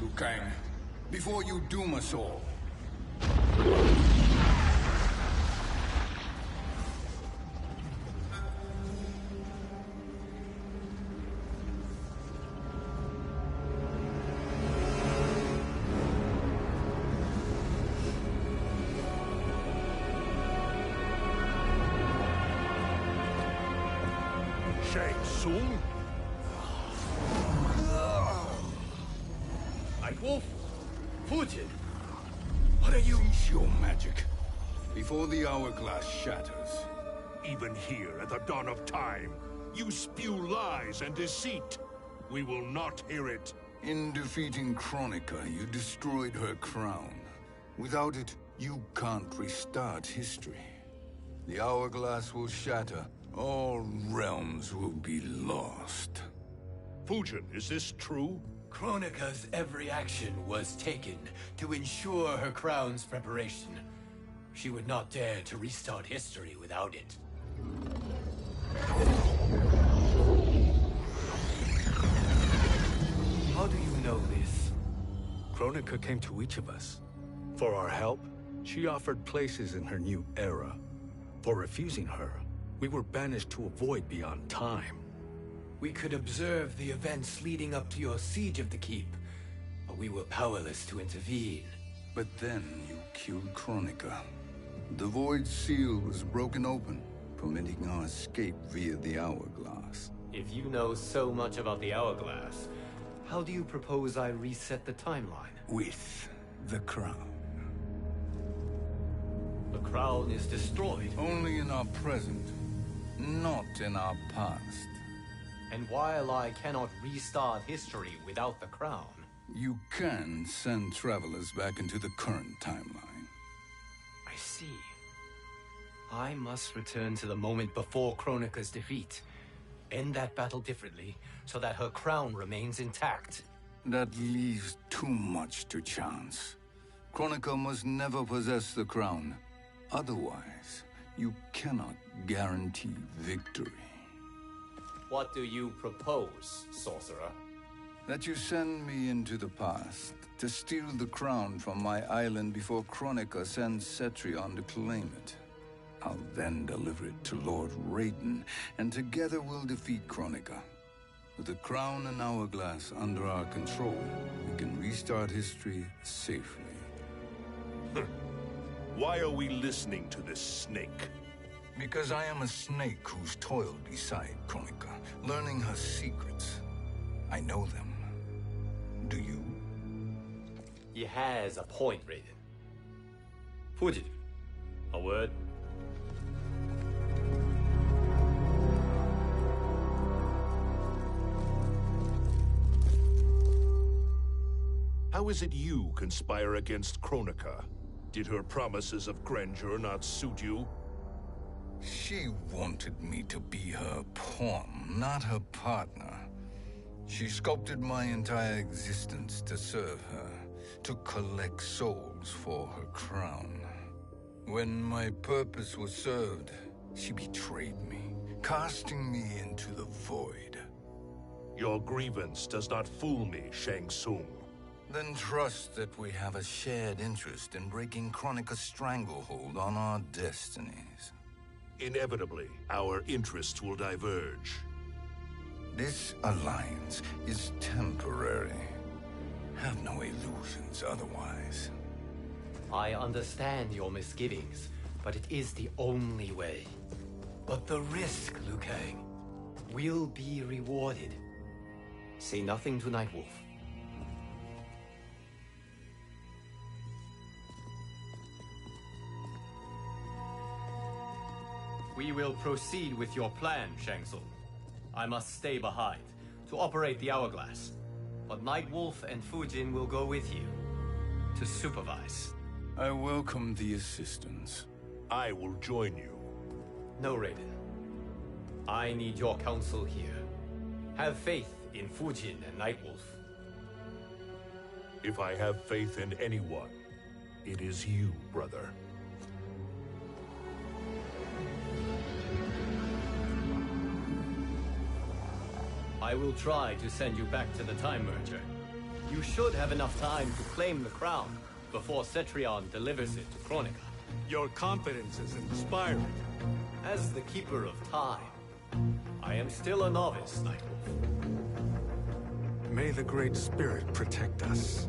Liu Kang, before you doom us all. Shang Tsung? Nightwolf? Fujin? What are you? Cease your magic, before the hourglass shatters. Even here at the dawn of time, you spew lies and deceit. We will not hear it. In defeating Kronika, you destroyed her crown. Without it, you can't restart history. The hourglass will shatter. All realms will be lost. Fujin, is this true? Kronika's every action was taken to ensure her crown's preparation. She would not dare to restart history without it. How do you know this? Kronika came to each of us. For our help, she offered places in her new era. For refusing her, we were banished to a void beyond time. We could observe the events leading up to your siege of the keep, but we were powerless to intervene. But then you killed Kronika. The void seal was broken open, permitting our escape via the hourglass. If you know so much about the hourglass, how do you propose I reset the timeline? With the crown. The crown is destroyed. Only in our present, not in our past. And while I cannot restart history without the crown... You can send travelers back into the current timeline. I see. I must return to the moment before Kronika's defeat. End that battle differently, so that her crown remains intact. That leaves too much to chance. Kronika must never possess the crown. Otherwise, you cannot guarantee victory. What do you propose, sorcerer? That you send me into the past to steal the crown from my island before Kronika sends Cetrion to claim it. I'll then deliver it to Lord Raiden, and together we'll defeat Kronika. With the crown and hourglass under our control, we can restart history safely. Why are we listening to this snake? Because I am a snake who's toiled beside Kronika, learning her secrets. I know them. Do you? He has a point, Raiden. Fujin, a word? How is it you conspire against Kronika? Did her promises of grandeur not suit you? She wanted me to be her pawn, not her partner. She sculpted my entire existence to serve her, to collect souls for her crown. When my purpose was served, she betrayed me, casting me into the void. Your grievance does not fool me, Shang Tsung. Then trust that we have a shared interest in breaking Kronika's stranglehold on our destinies. Inevitably, our interests will diverge. This alliance is temporary. Have no illusions otherwise. I understand your misgivings, but it is the only way. But the risk, Liu Kang, will be rewarded. Say nothing to Nightwolf. We will proceed with your plan, Shang Tsung. I must stay behind to operate the hourglass. But Nightwolf and Fujin will go with you to supervise. I welcome the assistance. I will join you. No, Raiden. I need your counsel here. Have faith in Fujin and Nightwolf. If I have faith in anyone, it is you, brother. I will try to send you back to the Time Merger. You should have enough time to claim the crown before Cetrion delivers it to Kronika. Your confidence is inspiring. As the Keeper of Time, I am still a novice, Nightwolf. May the Great Spirit protect us.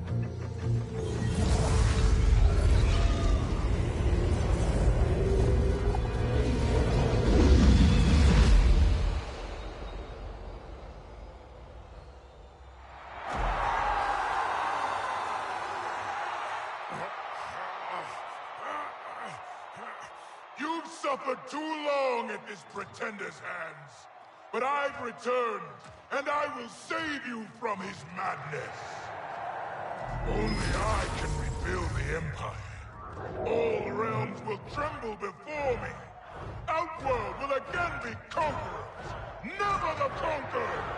You've suffered too long at this pretender's hands. But I've returned, and I will save you from his madness. Only I can rebuild the Empire. All realms will tremble before me. Outworld will again be conquerors, never the conquered!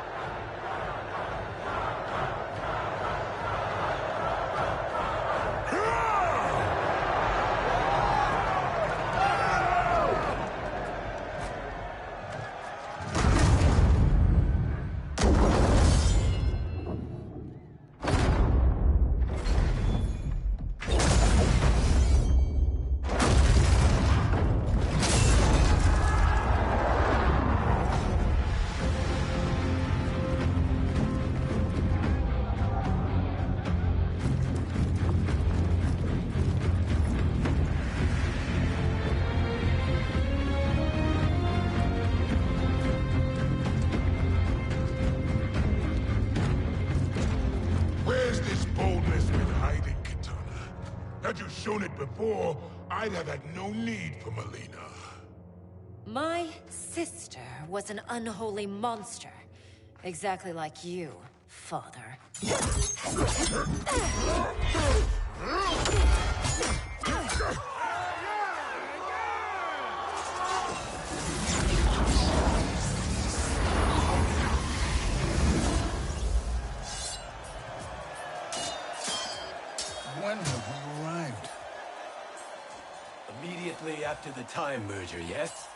Had you shown it before, I'd have had no need for Melina. My sister was an unholy monster. Exactly like you, father. When have we arrived? Immediately after the Time Merger, yes?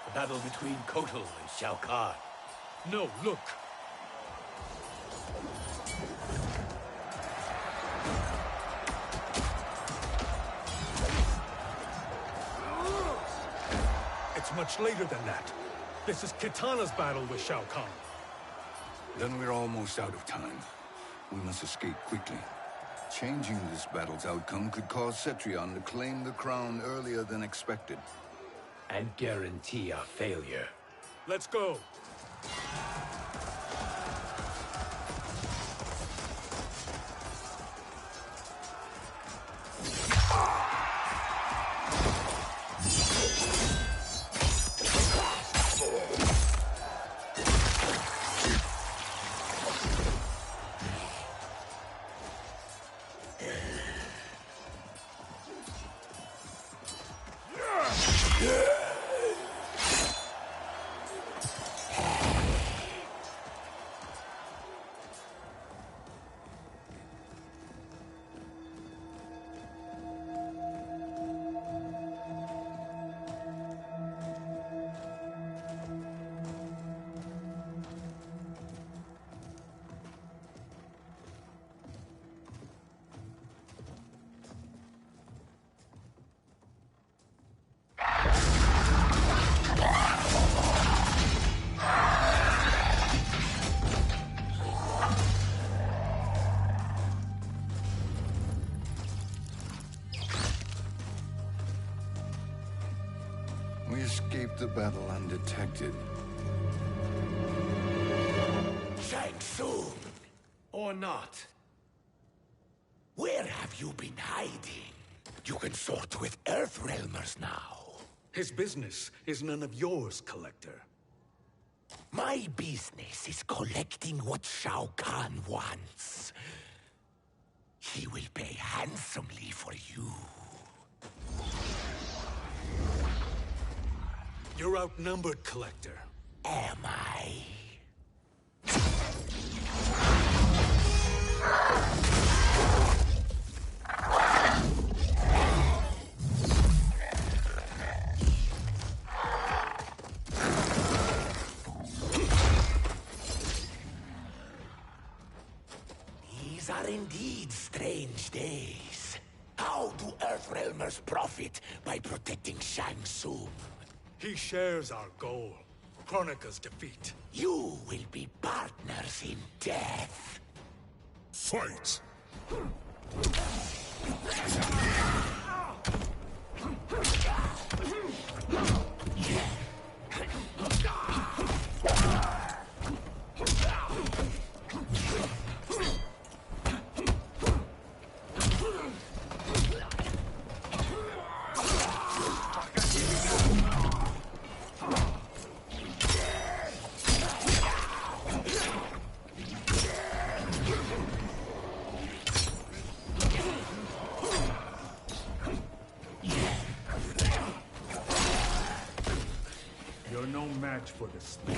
The battle between Kotal and Shao Kahn. No, look! It's much later than that. This is Kitana's battle with Shao Kahn. Then we're almost out of time. We must escape quickly. Changing this battle's outcome could cause Cetrion to claim the crown earlier than expected. And guarantee our failure. Let's go! We escaped the battle undetected. Shang Tsung, Or not. where have you been hiding? You can sort with Earthrealmers now. His business is none of yours, Collector. My business is collecting what Shao Kahn wants. He will pay handsomely for you. You're outnumbered, Collector. Am I? These These are indeed strange days. How do Earthrealmers profit by protecting Shang Tsung? He shares our goal. Kronika's defeat. You will be partners in death. Fight! You're no match for the speed.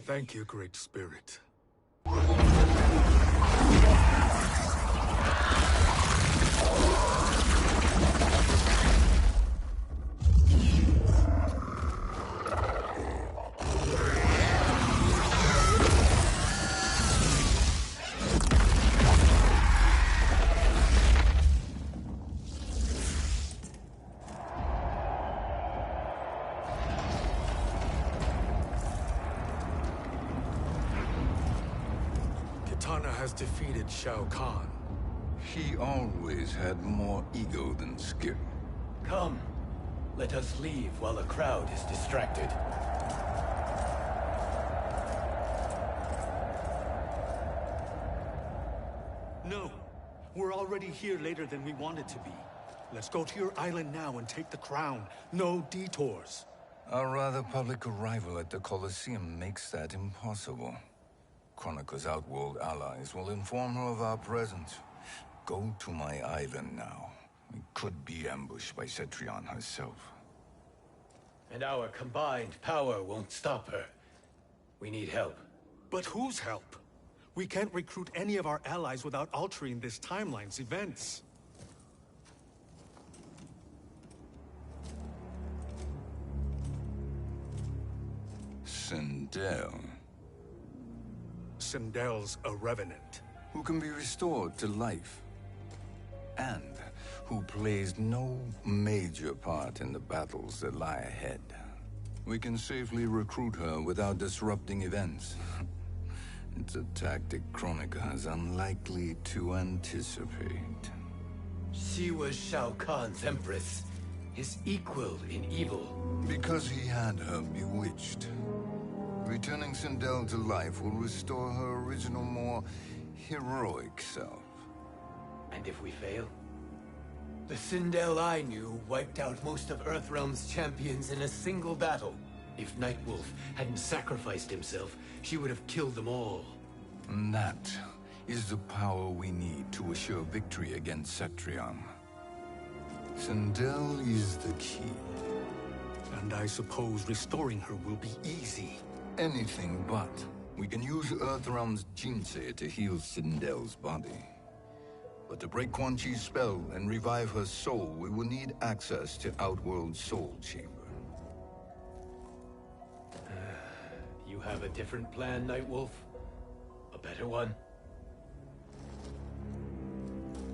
Thank you, Great Spirit. Kitana has defeated Shao Kahn. He always had more ego than skill. Come, let us leave while the crowd is distracted. No, we're already here later than we wanted to be. Let's go to your island now and take the crown. No detours. Our rather public arrival at the Colosseum makes that impossible. Kronika's outworld allies will inform her of our presence. Go to my island now. We could be ambushed by Cetrion herself. And our combined power won't stop her. We need help. But whose help? We can't recruit any of our allies without altering this timeline's events. Sindel, Sindel's a revenant. who can be restored to life, and who plays no major part in the battles that lie ahead. We can safely recruit her without disrupting events. It's a tactic Kronika is unlikely to anticipate. She was Shao Kahn's empress, his equal in evil. Because he had her bewitched. Returning Sindel to life will restore her original, more heroic self. And if we fail? The Sindel I knew wiped out most of Earthrealm's champions in a single battle. If Nightwolf hadn't sacrificed himself, she would have killed them all. And that is the power we need to assure victory against Cetrion. Sindel is the key. And I suppose restoring her will be easy. Anything but. We can use Earthrealm's Jinsei to heal Sindel's body. But to break Quan Chi's spell and revive her soul, we will need access to Outworld's Soul Chamber. You have a different plan, Nightwolf? A better one?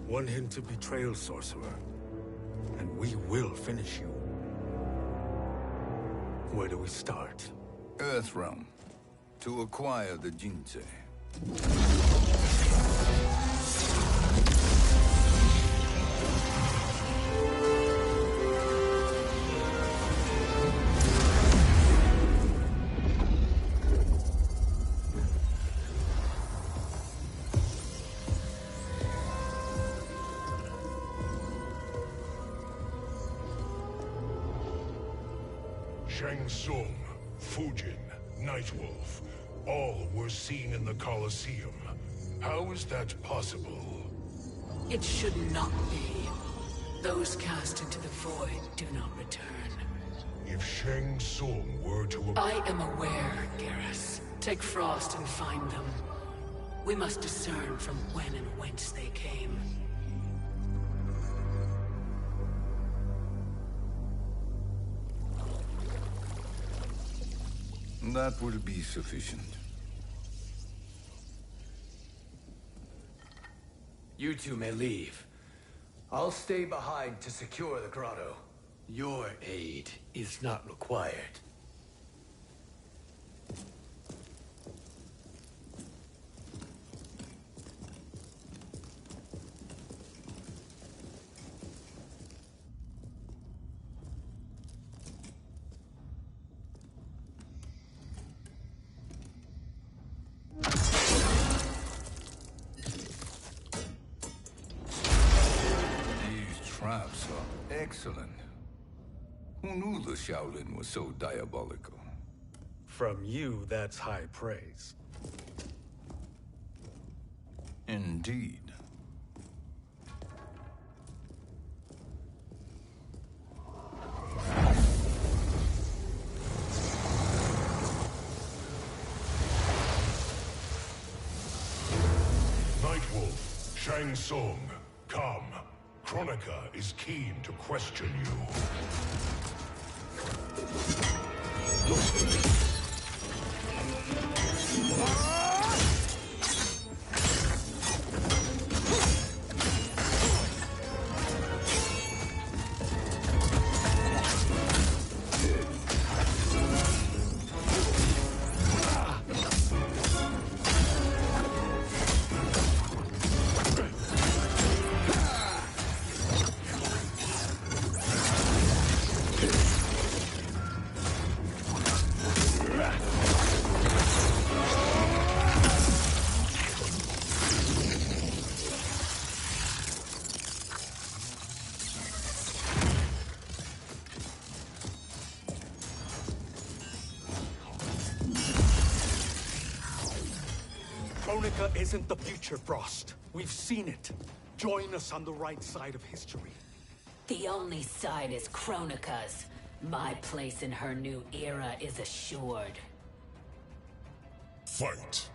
One hint of betrayal, Sorcerer, and we will finish you. Where do we start? Earthrealm. To acquire the Jinsei. Shang Tsung, Fujin, Nightwolf, all were seen in the Colosseum. How is that possible? It should not be. Those cast into the void do not return. If Shang Tsung were to... I am aware, Garrus. Take Frost and find them. We must discern from when and whence they came. That will be sufficient. You two may leave. I'll stay behind to secure the grotto. Your aid is not required. Traps are excellent. Who knew the Shaolin was so diabolical? From you, that's high praise. Indeed. Nightwolf, Shang Tsung, come. Kronika is keen to question you. Kronika isn't the future, Frost. We've seen it. Join us on the right side of history. The only side is Kronika's. My place in her new era is assured. Fight!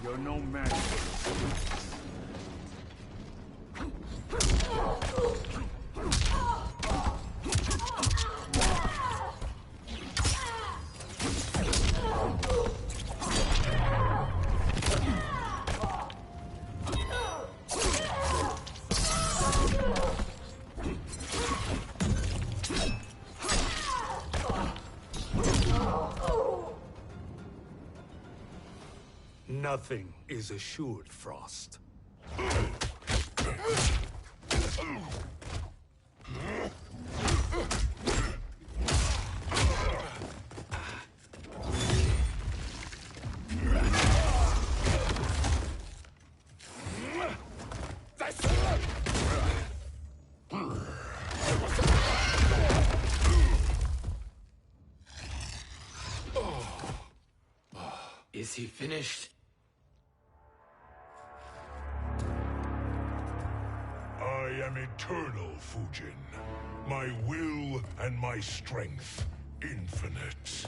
You're no match. Nothing is assured, Frost. Is he finished? I am eternal, Fujin. My will and my strength, infinite.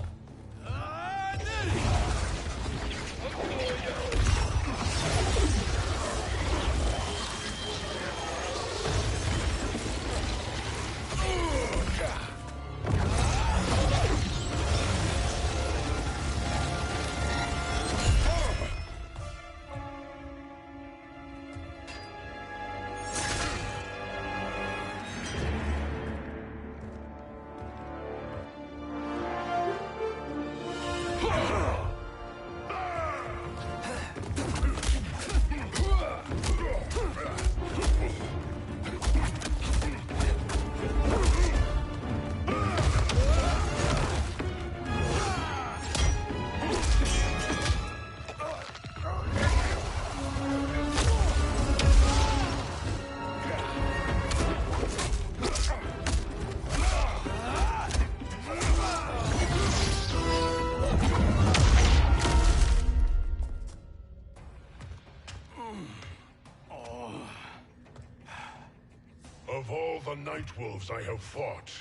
Of all the Nightwolves I have fought,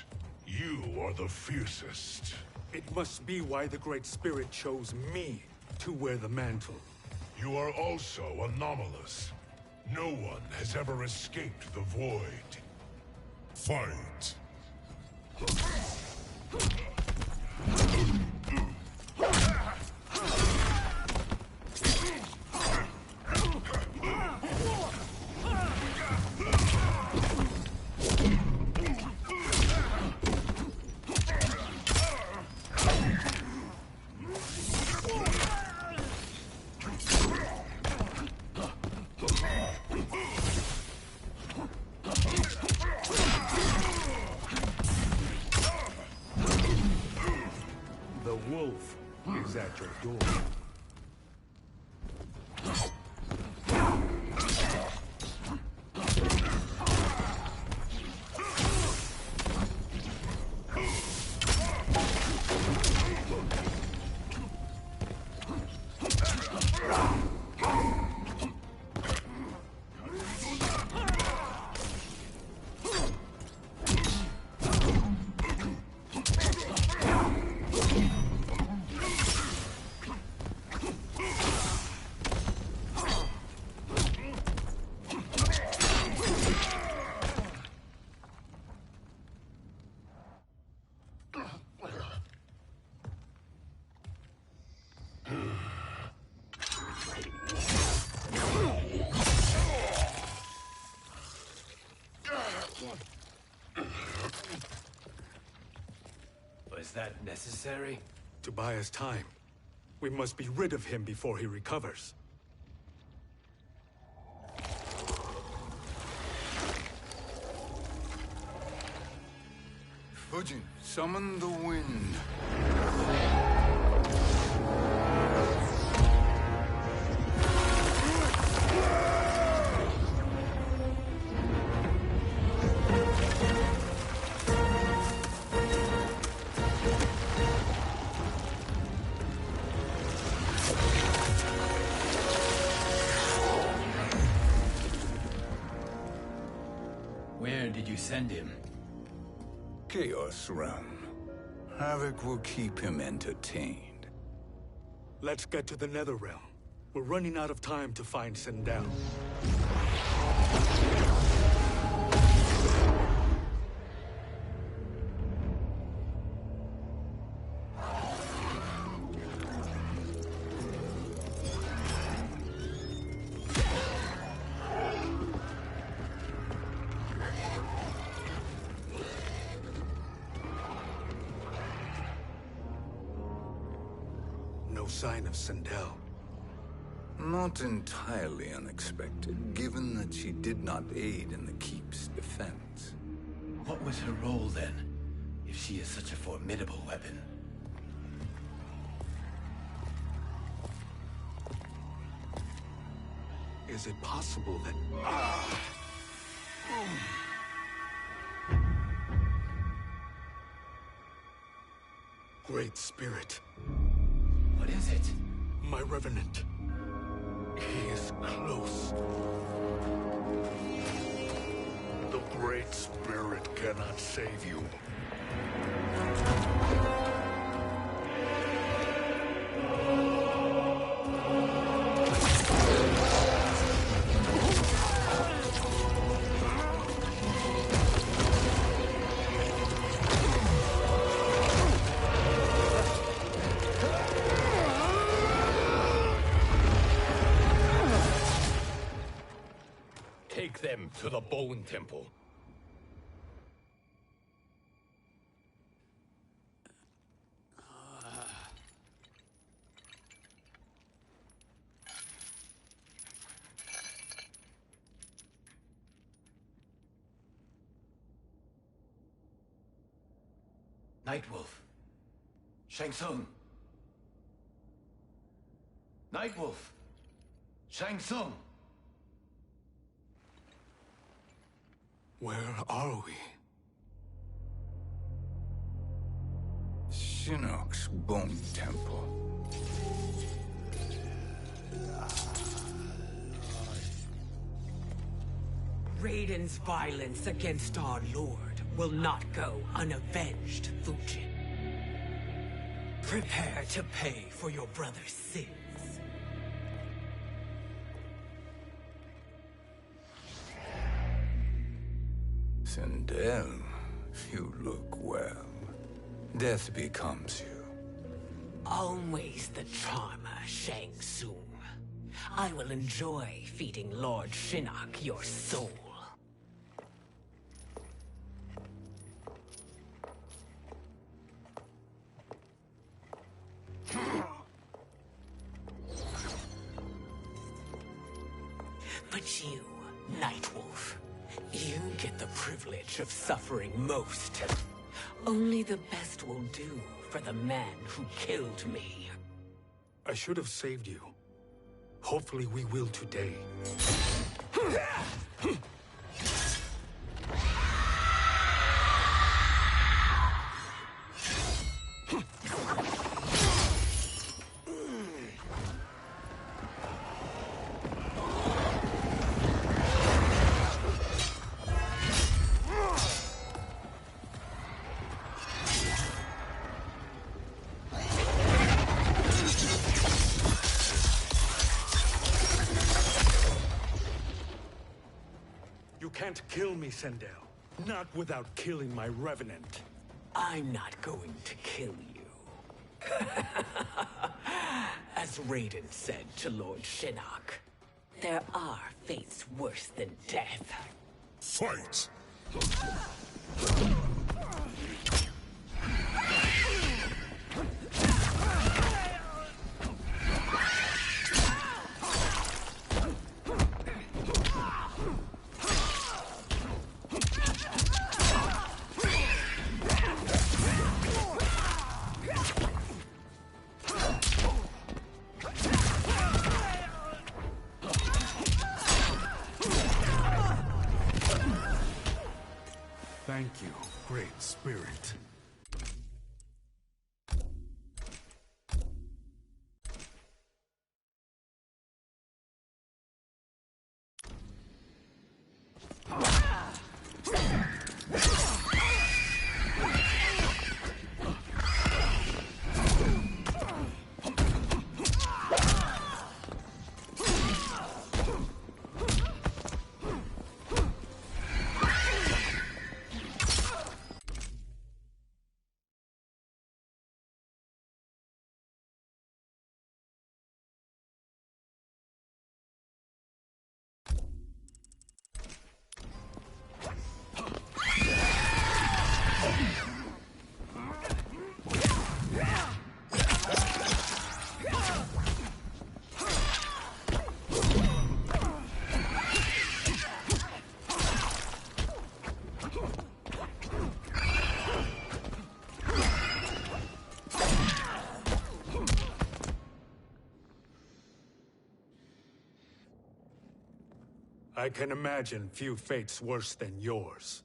you are the fiercest. It must be why the Great Spirit chose me to wear the mantle. You are also anomalous. No one has ever escaped the void. Fight! The wolf is at your door. Was that necessary? To buy us time. We must be rid of him before he recovers. Fujin, summon the wind. Where did you send him? Chaos Realm. Havoc will keep him entertained. Let's get to the Netherrealm. We're running out of time to find Sindel. No sign of Sindel. Not entirely unexpected, given that she did not aid in the Keep's defense. What was her role then, if she is such a formidable weapon? Is it possible that... Great Spirit. What is it? My Revenant. He is close. The Great Spirit cannot save you. Take them to the Bone Temple. Nightwolf. Shang Tsung. Nightwolf. Shang Tsung. Where are we? Shinnok's Bone Temple. Raiden's violence against our lord will not go unavenged, Fujin. Prepare to pay for your brother's sins. Sindel, you look well. Death becomes you. Always the charmer, Shang Tsung. I will enjoy feeding Lord Shinnok your soul. But you, Nightwolf, you get the privilege of suffering most. Only the best will do for the man who killed me. I should have saved you. Hopefully we will today. You can't kill me, Sindel. Not without killing my revenant. I'm not going to kill you. As Raiden said to Lord Shinnok, there are fates worse than death. Fight! Thank you, Great Spirit. I can imagine few fates worse than yours.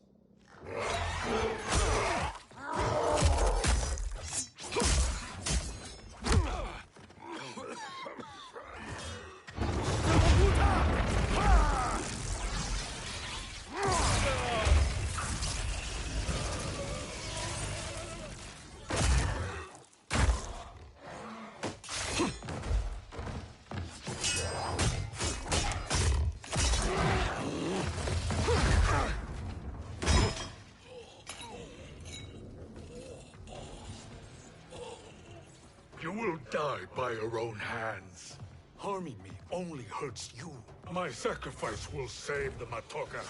You will die by your own hands. Harming me only hurts you. My sacrifice will save the Matoka.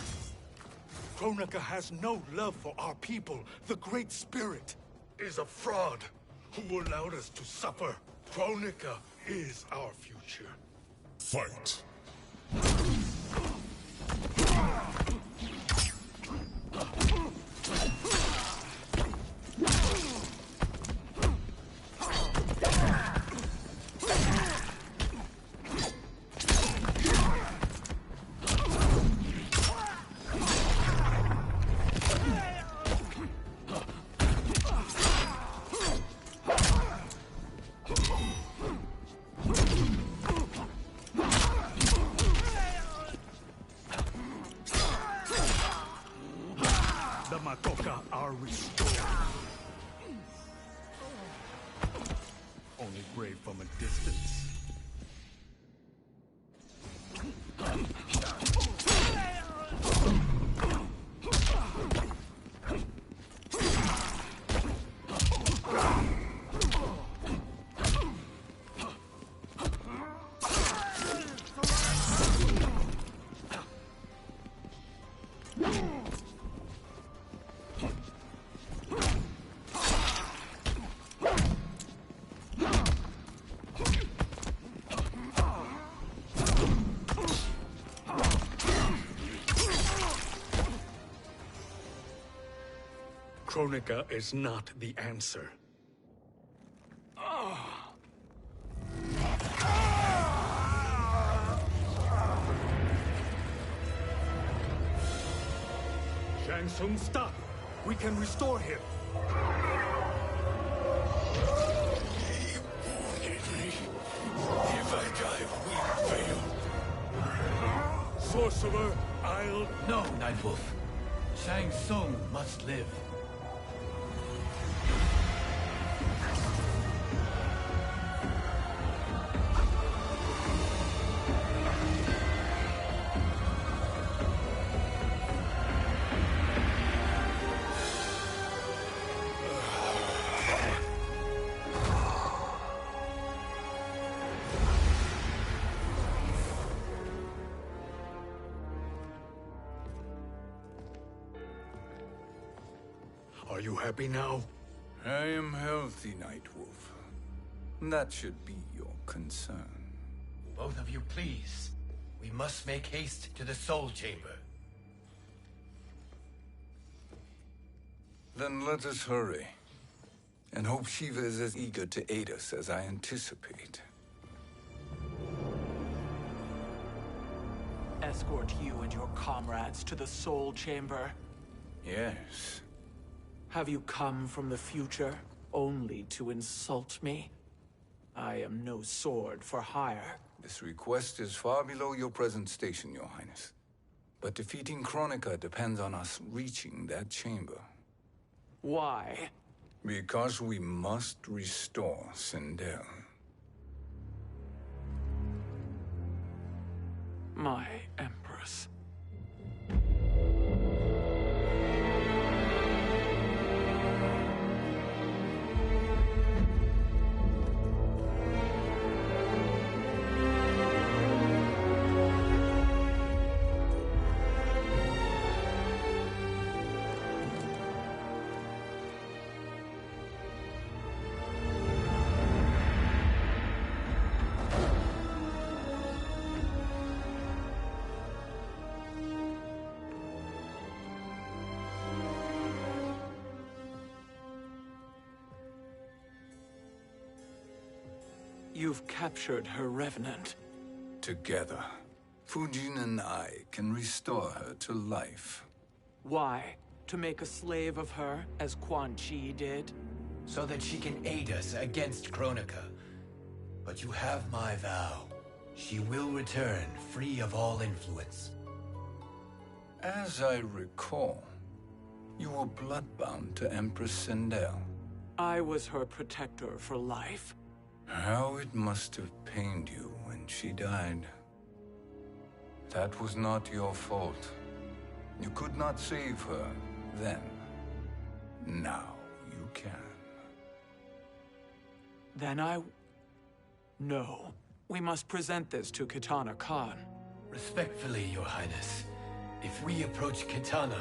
Kronika has no love for our people. The Great Spirit is a fraud who allowed us to suffer. Kronika is our future. Fight! Matoka are restored. Only brave from a distance. Kronika is not the answer. Shang Tsung, stop! We can restore him! He wounded me. If I die, we fail. Sorcerer, I'll... No, Nightwolf. Shang Tsung must live. Are you happy now? I am healthy, Nightwolf. That should be your concern. Both of you, please. We must make haste to the Soul Chamber. Then let us hurry. And hope Shiva is as eager to aid us as I anticipate. Escort you and your comrades to the Soul Chamber. Yes. Have you come from the future only to insult me? I am no sword for hire. This request is far below your present station, Your Highness. But defeating Kronika depends on us reaching that chamber. Why? Because we must restore Sindel. My Empress. You've captured her revenant. Together, Fujin and I can restore her to life. Why? To make a slave of her, as Quan Chi did? So that she can aid us against Kronika. But you have my vow. She will return free of all influence. As I recall, you were bloodbound to Empress Sindel. I was her protector for life. How it must have pained you when she died. That was not your fault. You could not save her then. Now you can. Then No. We must present this to Kitana Khan. Respectfully, Your Highness, if we approach Kitana...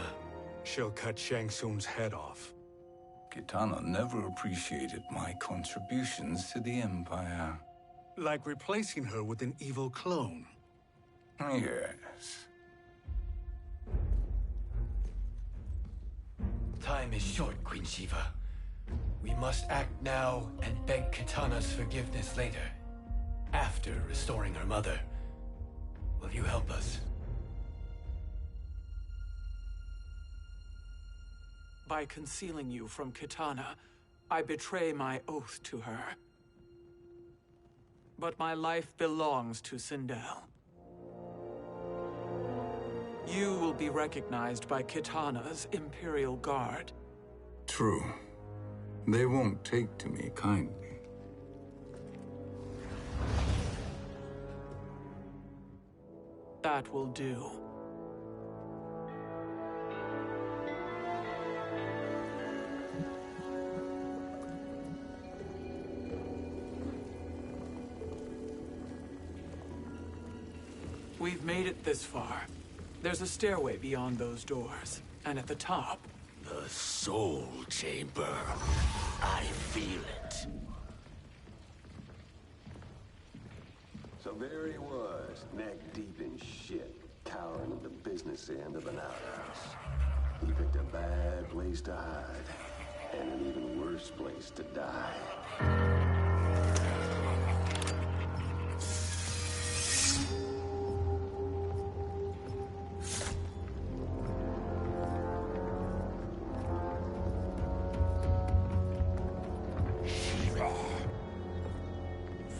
She'll cut Shang Tsung's head off. Kitana never appreciated my contributions to the Empire. Like replacing her with an evil clone. Yes. Time is short, Queen Shiva. We must act now and beg Kitana's forgiveness later. After restoring her mother. Will you help us? By concealing you from Kitana, I betray my oath to her. But my life belongs to Sindel. You will be recognized by Kitana's Imperial Guard. True. They won't take to me kindly. That will do. We've made it this far. There's a stairway beyond those doors, and at the top... The Soul Chamber. I feel it. So there he was, neck deep in shit, cowering at the business end of an outhouse. He picked a bad place to hide, and an even worse place to die.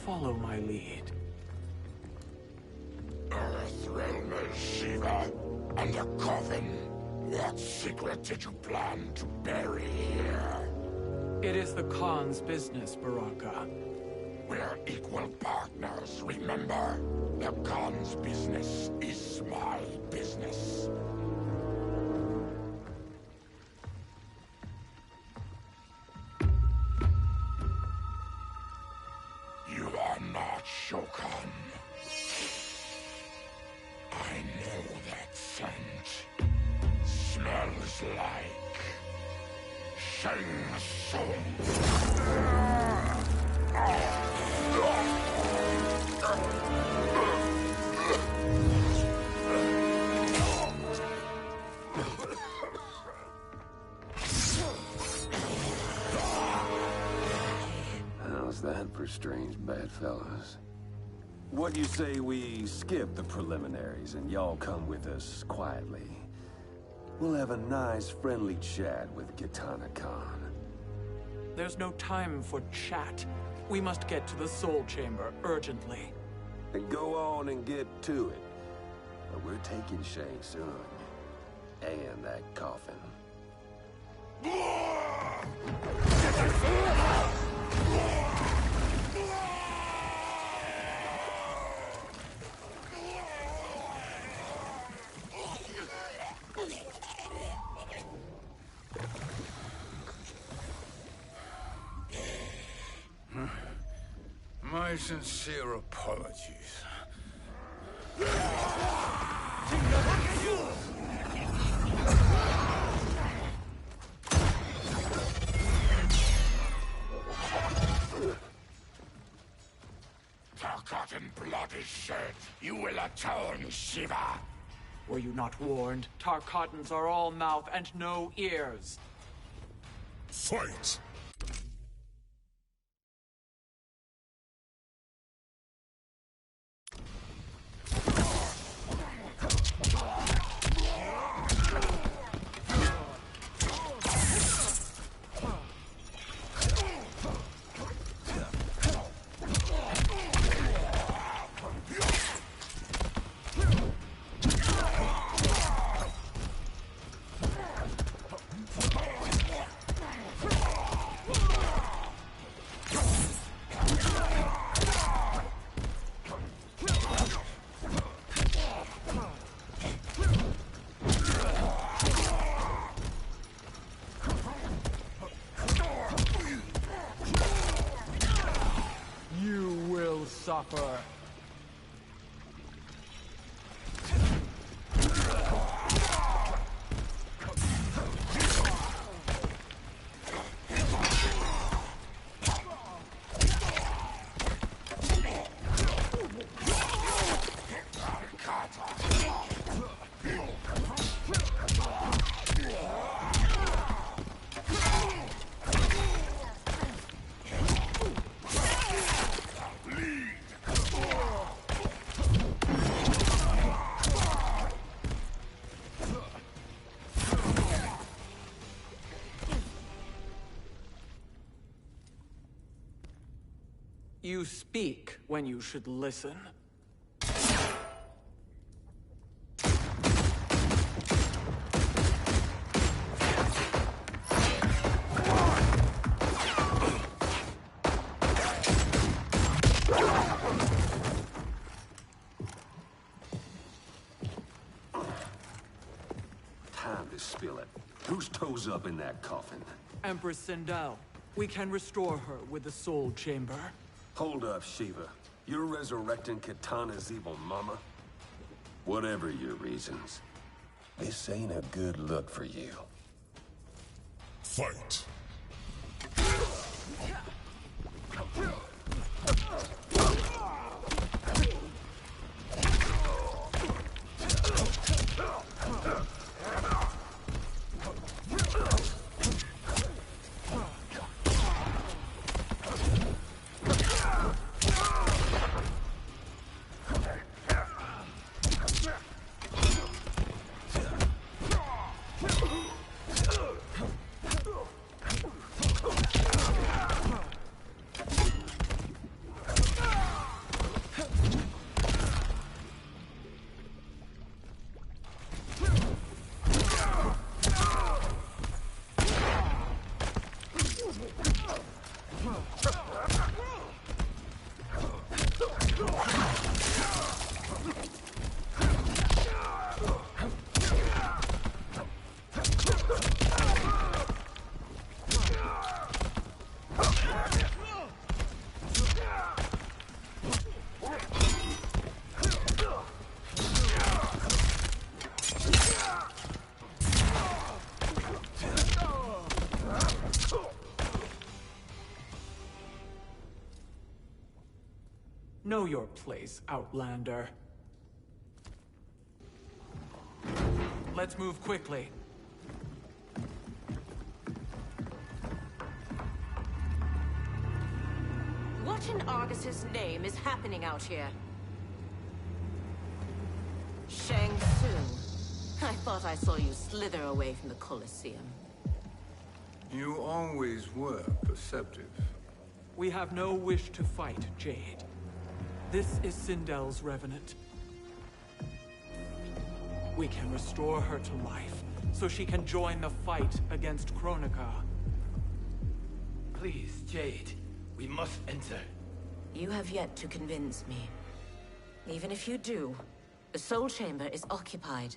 Follow my lead. Earthrealm Shiva, and a coffin. What secret did you plan to bury here? It is the Khan's business, Baraka. We're equal partners, remember? The Khan's business is my business. You are not Shokan. I know that scent. Smells like Shang Tsung. How's that for strange bedfellows? What do you say we skip the preliminaries and y'all come with us quietly? We'll have a nice, friendly chat with Kitana Khan. There's no time for chat. We must get to the Soul Chamber urgently. Then go on and get to it. But we're taking Shang Tsung. And that coffin. My sincere apologies. Tarkatan blood is shed. You will atone, Shiva. Were you not warned? Tarkatans are all mouth and no ears. Fight! Suffer. You speak when you should listen. to spill it. Whose toes up in that coffin? Empress Sindel. We can restore her with the Soul Chamber. Hold up, Shiva. You're resurrecting Kitana's evil mama? Whatever your reasons, this ain't a good look for you. Fight! Know your place, Outlander. Let's move quickly. What in Argus's name is happening out here? Shang Tsung. I thought I saw you slither away from the Colosseum. You always were perceptive. We have no wish to fight, Jade. This is Sindel's Revenant. We can restore her to life, so she can join the fight against Kronika. Please, Jade. We must enter. You have yet to convince me. Even if you do, the Soul Chamber is occupied.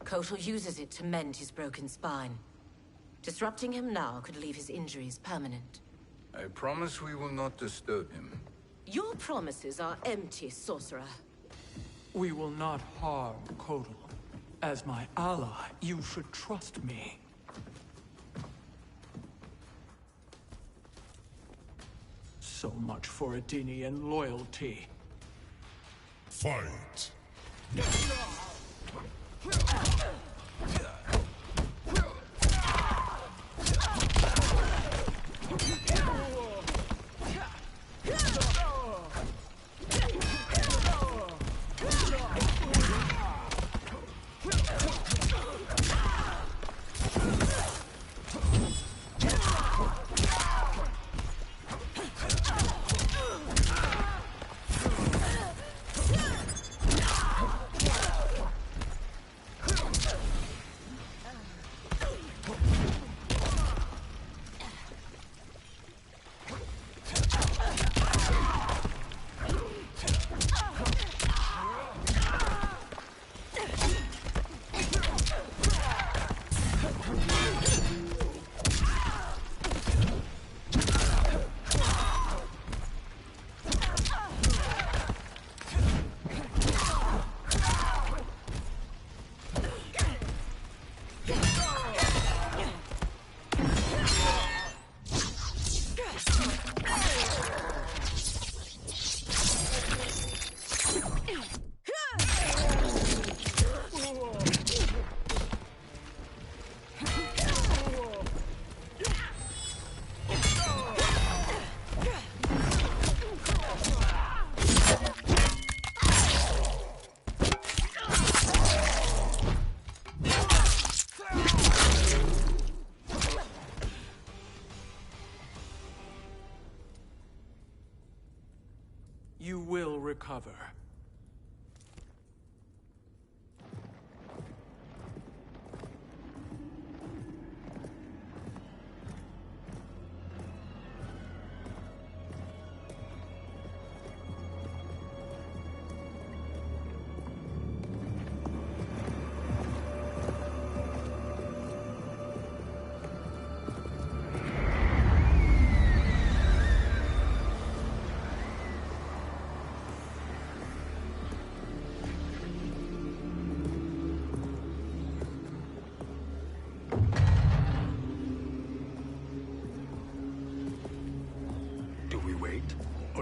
Kotal uses it to mend his broken spine. Disrupting him now could leave his injuries permanent. I promise we will not disturb him. Your promises are empty, sorcerer. We will not harm Kotal. As my ally, you should trust me. So much for Adenian loyalty. Fight!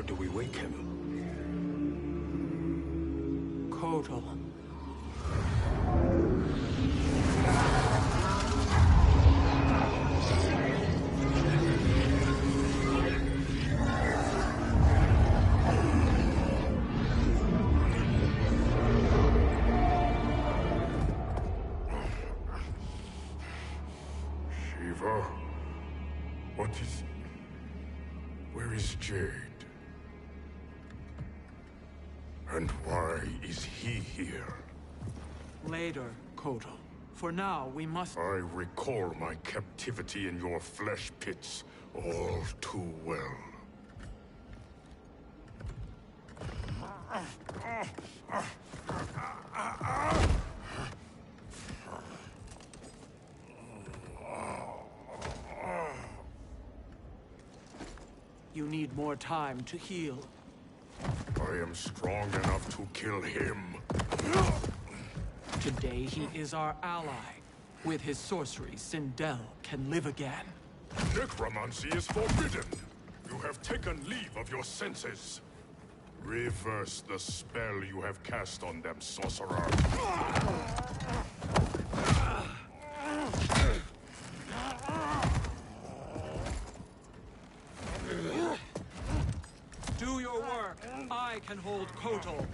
do we wake him? Kotal. Shiva? What is... Where is Jade? And why is he here? Later, Kotal. For now, we must... I recall my captivity in your flesh pits all too well. You need more time to heal. I am strong enough to kill him. Today, he is our ally. With his sorcery, Sindel can live again. Necromancy is forbidden. You have taken leave of your senses. Reverse the spell you have cast on them, sorcerer. Do your work. I can hold Kotal.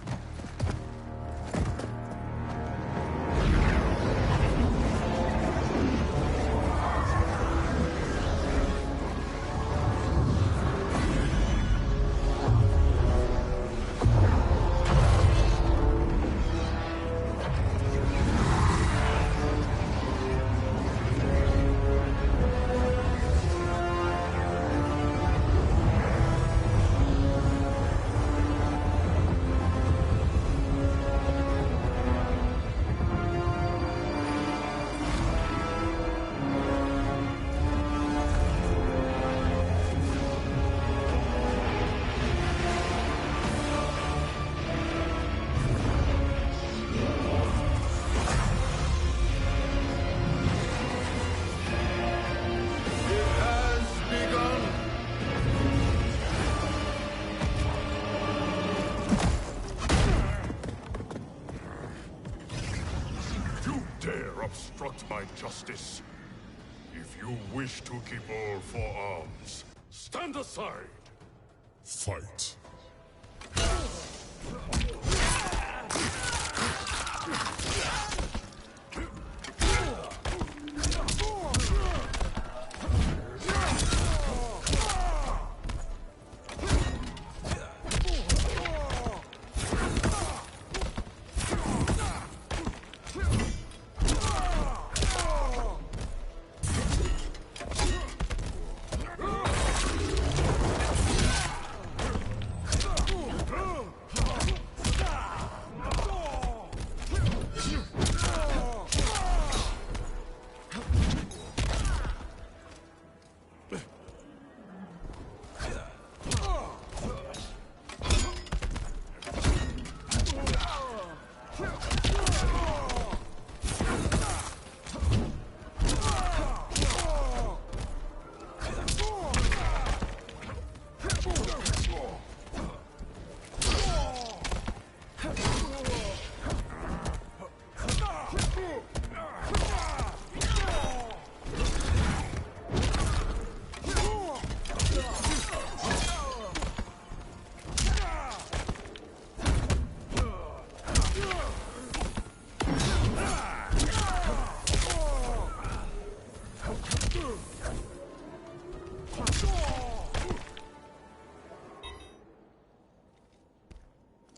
Obstruct my justice. If you wish to keep all four arms, stand aside. Fight.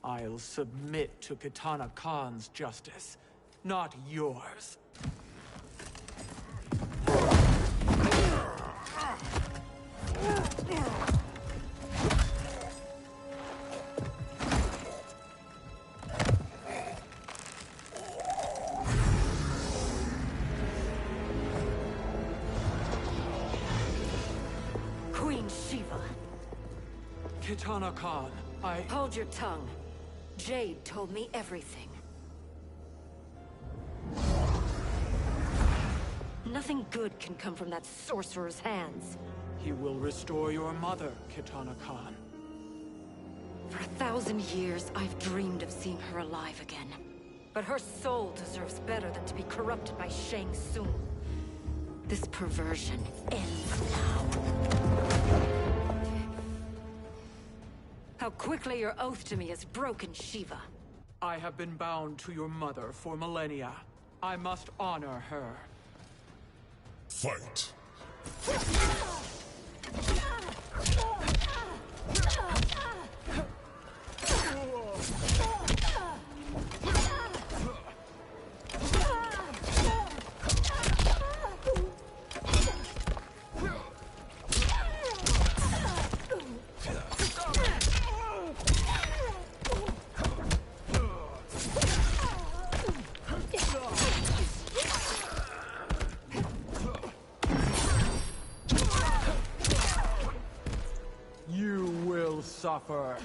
I'll submit to Kitana Khan's justice, not yours. Queen Shiva. Kitana Khan, Hold your tongue. Jade told me everything. Nothing good can come from that sorcerer's hands. He will restore your mother, Kitana Khan. For 1,000 years, I've dreamed of seeing her alive again. But her soul deserves better than to be corrupted by Shang Tsung. This perversion ends now. How quickly your oath to me has broken, Shiva. I have been bound to your mother for millennia. I must honor her. Fight. You will suffer.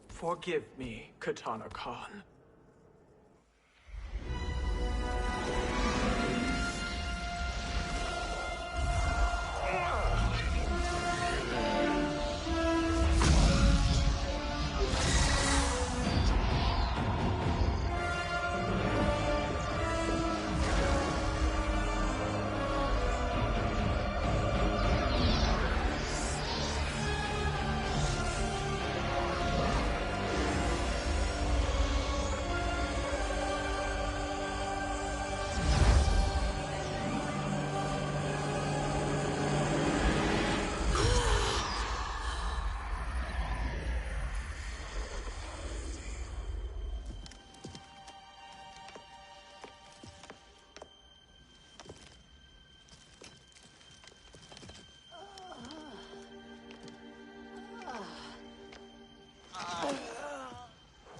Forgive me, Katana Khan.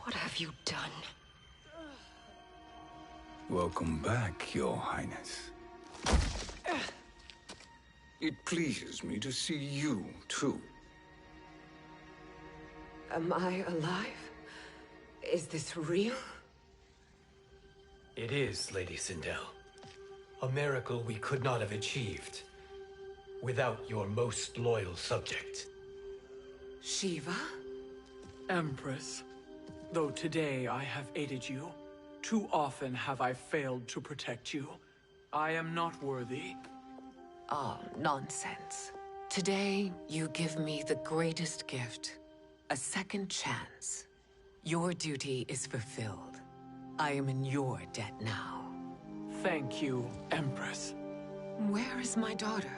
What have you done? Welcome back, Your Highness. It pleases me to see you, too. Am I alive? Is this real? It is, Lady Sindel. A miracle we could not have achieved without your most loyal subject. Shiva? Empress, though today I have aided you, too often have I failed to protect you. I am not worthy. Oh, nonsense. Today, you give me the greatest gift. A second chance. Your duty is fulfilled. I am in your debt now. Thank you, Empress. Where is my daughter?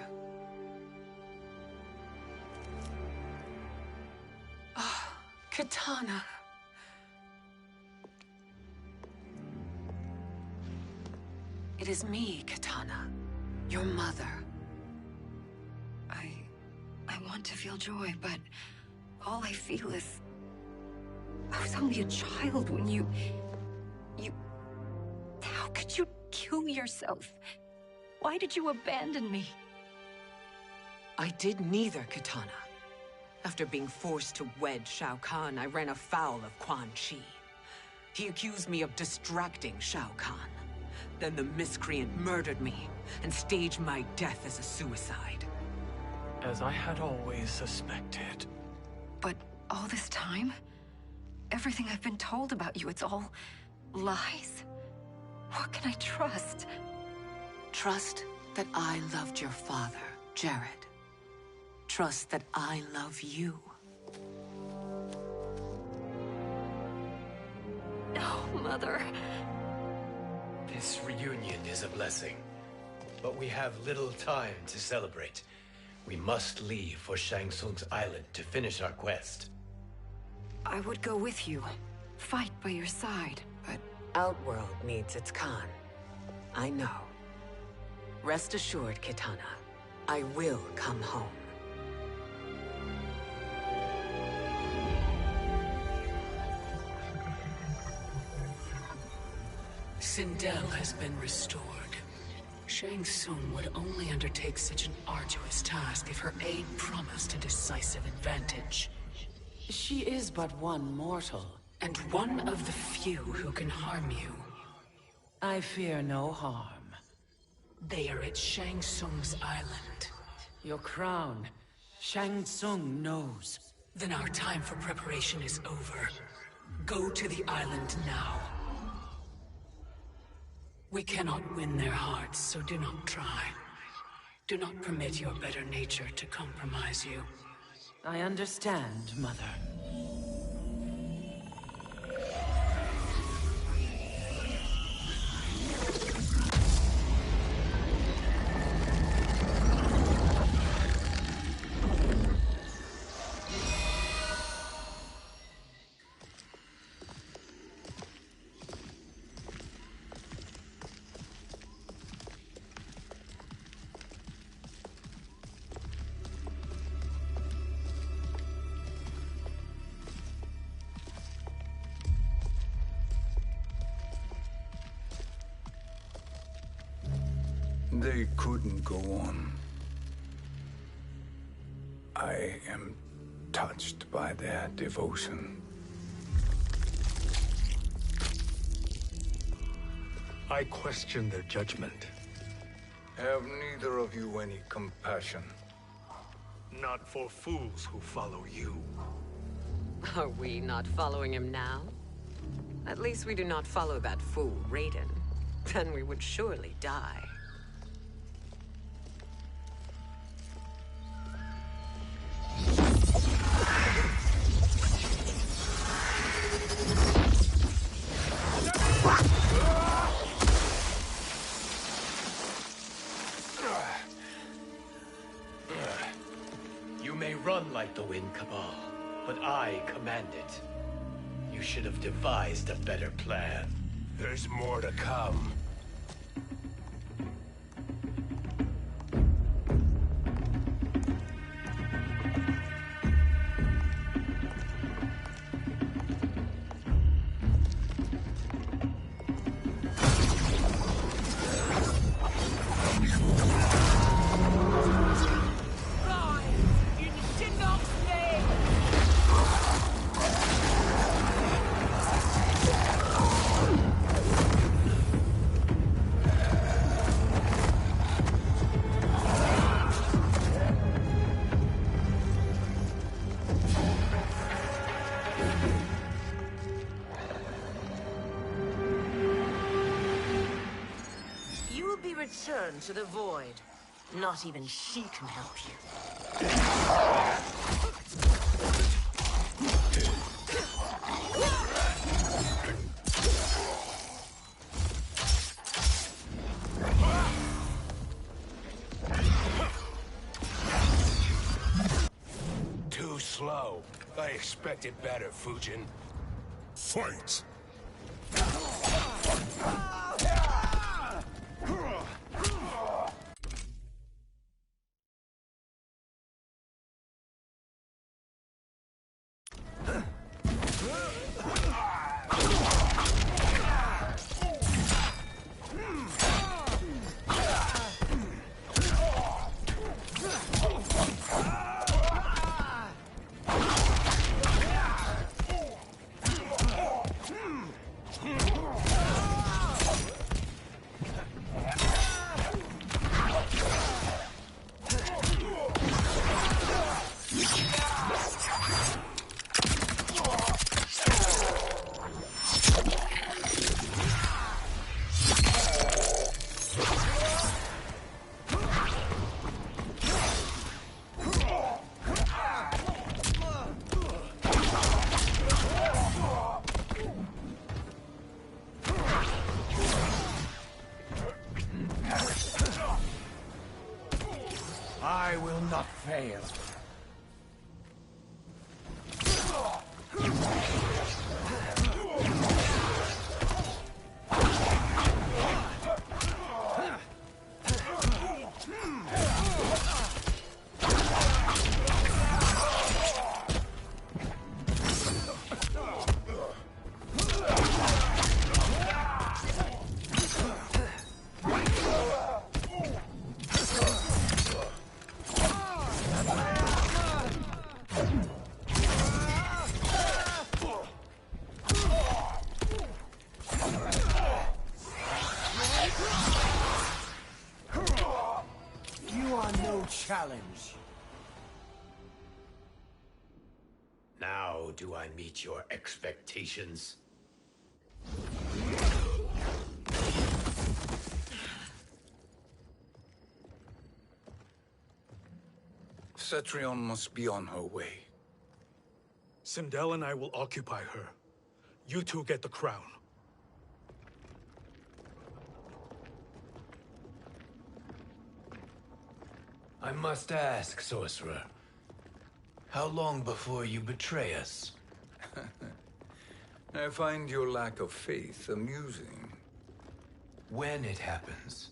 Oh, Katana. It is me, Katana. Your mother. I want to feel joy, but all I feel is... I was only a child when you... How could you kill yourself? Why did you abandon me? I did neither, Katana. After being forced to wed Shao Kahn, I ran afoul of Quan Chi. He accused me of distracting Shao Kahn. Then the miscreant murdered me and staged my death as a suicide. As I had always suspected. But all this time? Everything I've been told about you, it's all Lies? What can I trust? Trust that I loved your father, Jared. Trust that I love you. No, Mother. This reunion is a blessing, but we have little time to celebrate. We must leave for Shang Tsung's island to finish our quest. I would go with you. Fight by your side, but... Outworld needs its Khan. I know. Rest assured, Kitana. I will come home. Sindel has been restored. Shang Tsung would only undertake such an arduous task if her aid promised a decisive advantage. She is but one mortal, and one of the few who can harm you. I fear no harm. They are at Shang Tsung's island. Your crown. Shang Tsung knows. Then our time for preparation is over. Go to the island now. We cannot win their hearts, so do not try. Do not permit your better nature to compromise you. I understand, Mother. They couldn't go on. I am touched by their devotion. I question their judgment. Have neither of you any compassion? Not for fools who follow you. Are we not following him now? At least we do not follow that fool, Raiden. Then we would surely die. You may run like the Wind Cabal, but I command it. You should have devised a better plan. There's more to come. Return to the void. Not even she can help you. Too slow. I expected better, Fujin. Fight! I will not fail. Challenge. Now do I meet your expectations? Cetrion must be on her way. Sindel and I will occupy her. You two get the crown. I must ask, sorcerer. How long before you betray us? I find your lack of faith amusing. When it happens,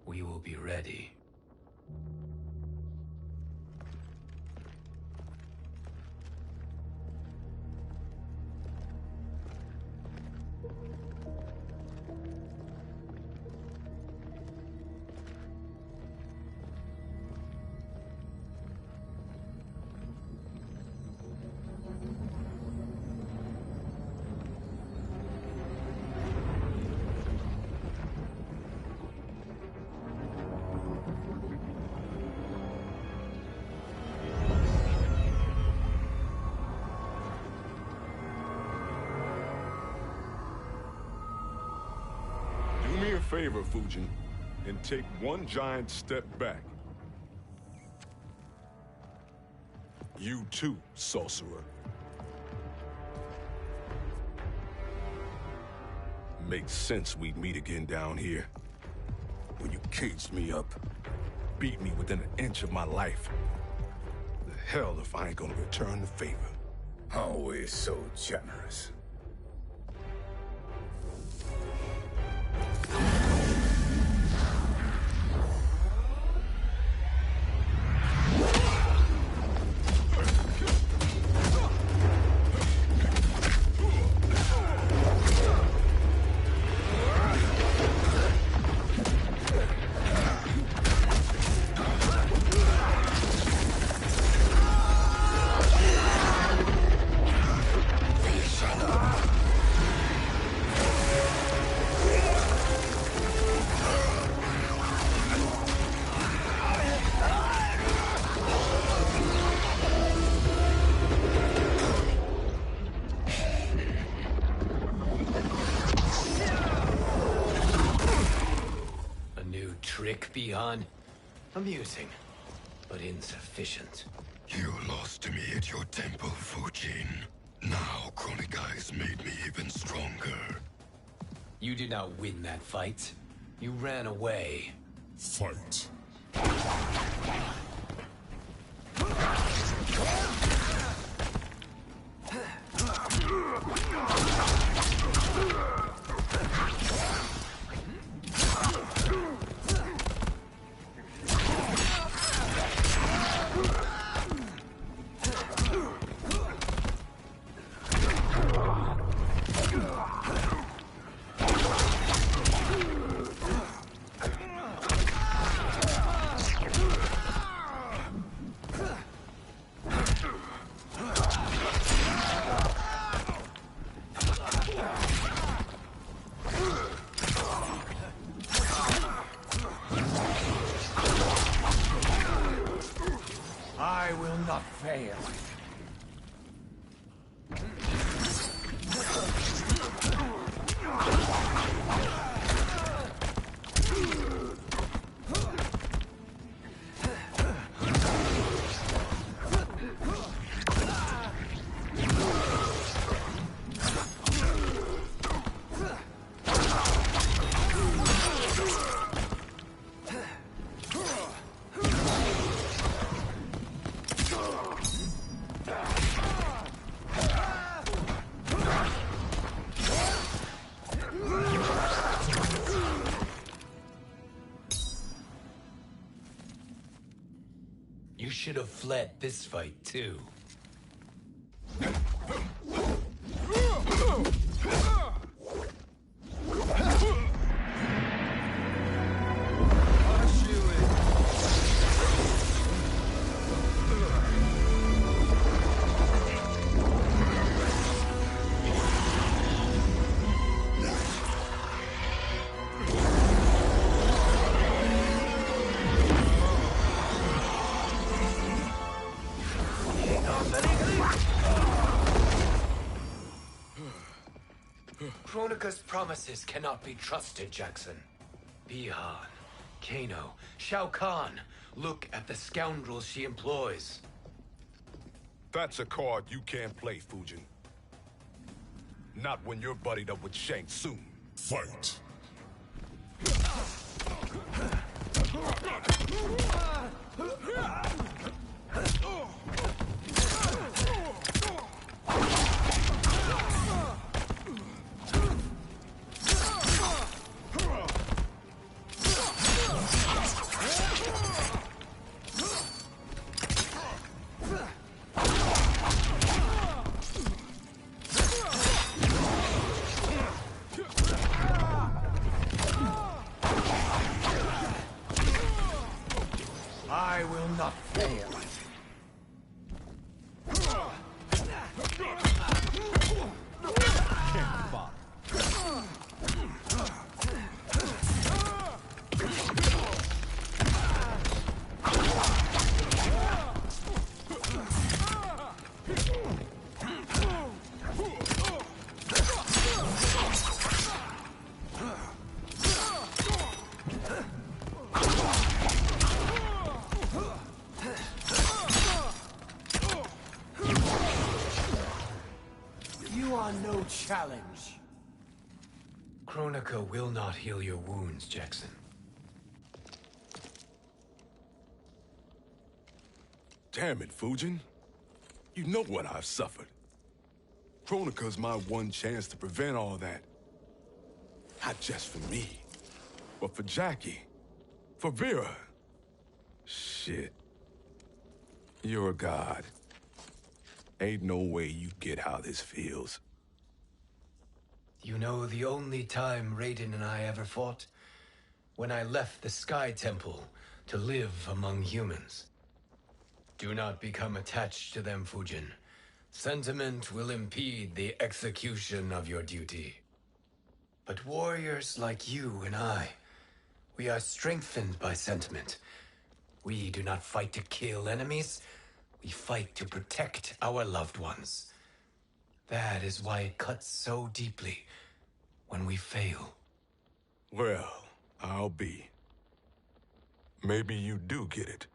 we will be ready. Do me a favor, Fujin, and take one giant step back. You too, sorcerer. Makes sense we'd meet again down here. When you caged me up, beat me within an inch of my life. The hell if I ain't gonna return the favor. Always so generous. Beyond amusing, but insufficient. You lost to me at your temple, Fujin. Now Chronic Eyes made me even stronger. You did not win that fight. You ran away. Fight. I will not fail. You should have fled this fight, too. Kronika's promises cannot be trusted, Jackson. Bihan, Kano, Shao Kahn. Look at the scoundrels she employs. That's a card you can't play, Fujin. Not when you're buddied up with Shang Tsung. Fight! I will not fail. You are no challenge. Kronika will not heal your wounds, Jackson. Damn it, Fujin. You know what I've suffered. Kronika's my one chance to prevent all that. Not just for me, but for Jackie, for Vera. Shit. You're a god. Ain't no way you get how this feels. You know the only time Raiden and I ever fought? When I left the Sky Temple to live among humans. Do not become attached to them, Fujin. Sentiment will impede the execution of your duty. But warriors like you and I, we are strengthened by sentiment. We do not fight to kill enemies. We fight to protect our loved ones. That is why it cuts so deeply when we fail. Well, I'll be. Maybe you do get it.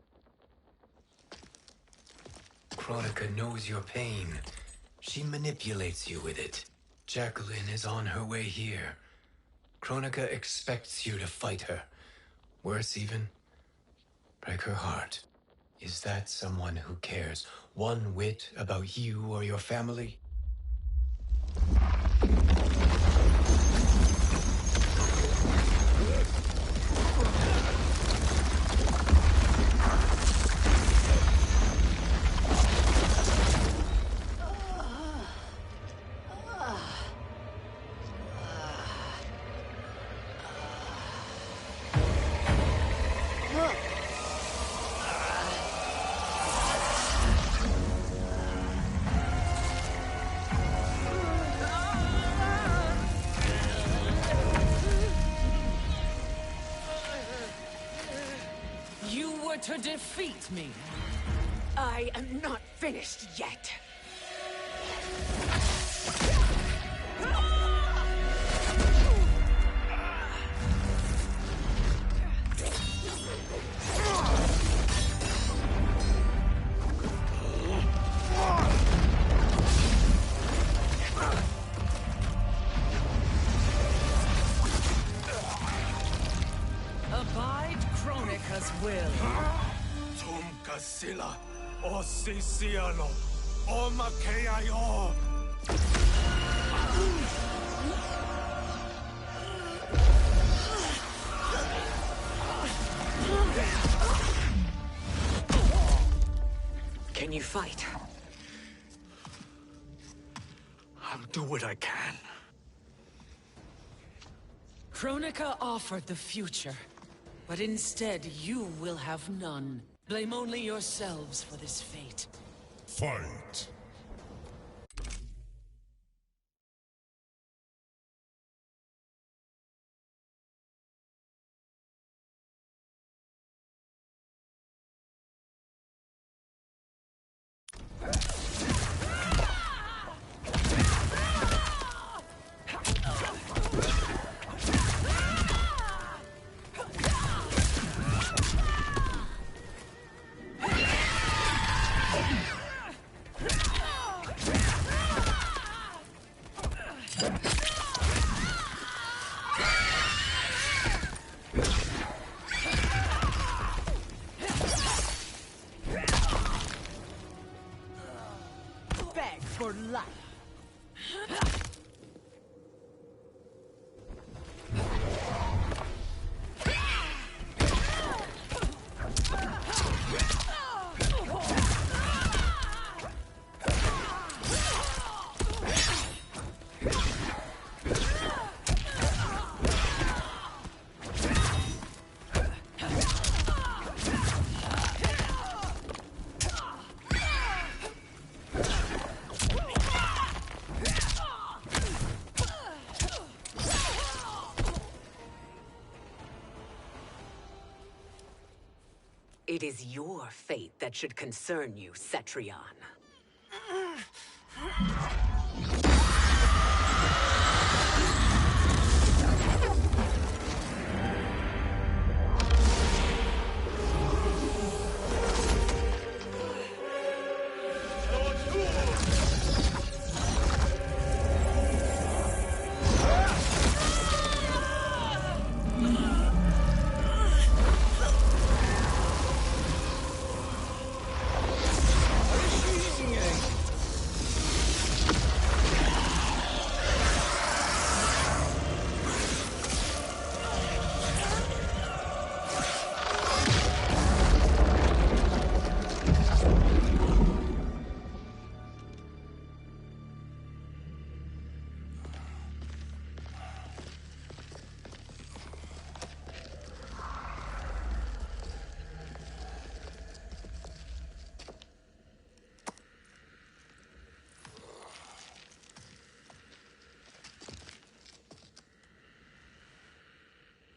Kronika knows your pain. She manipulates you with it. Jacqueline is on her way here. Kronika expects you to fight her. Worse even, break her heart. Is that someone who cares one whit about you or your family? To defeat me. I am not finished yet. Abide Kronika's will. Sila, o Sisiano, o Makeayo. Can you fight? I'll do what I can. Kronika offered the future, but instead you will have none. Blame only yourselves for this fate. Fight! For life. It is your fate that should concern you, Cetrion.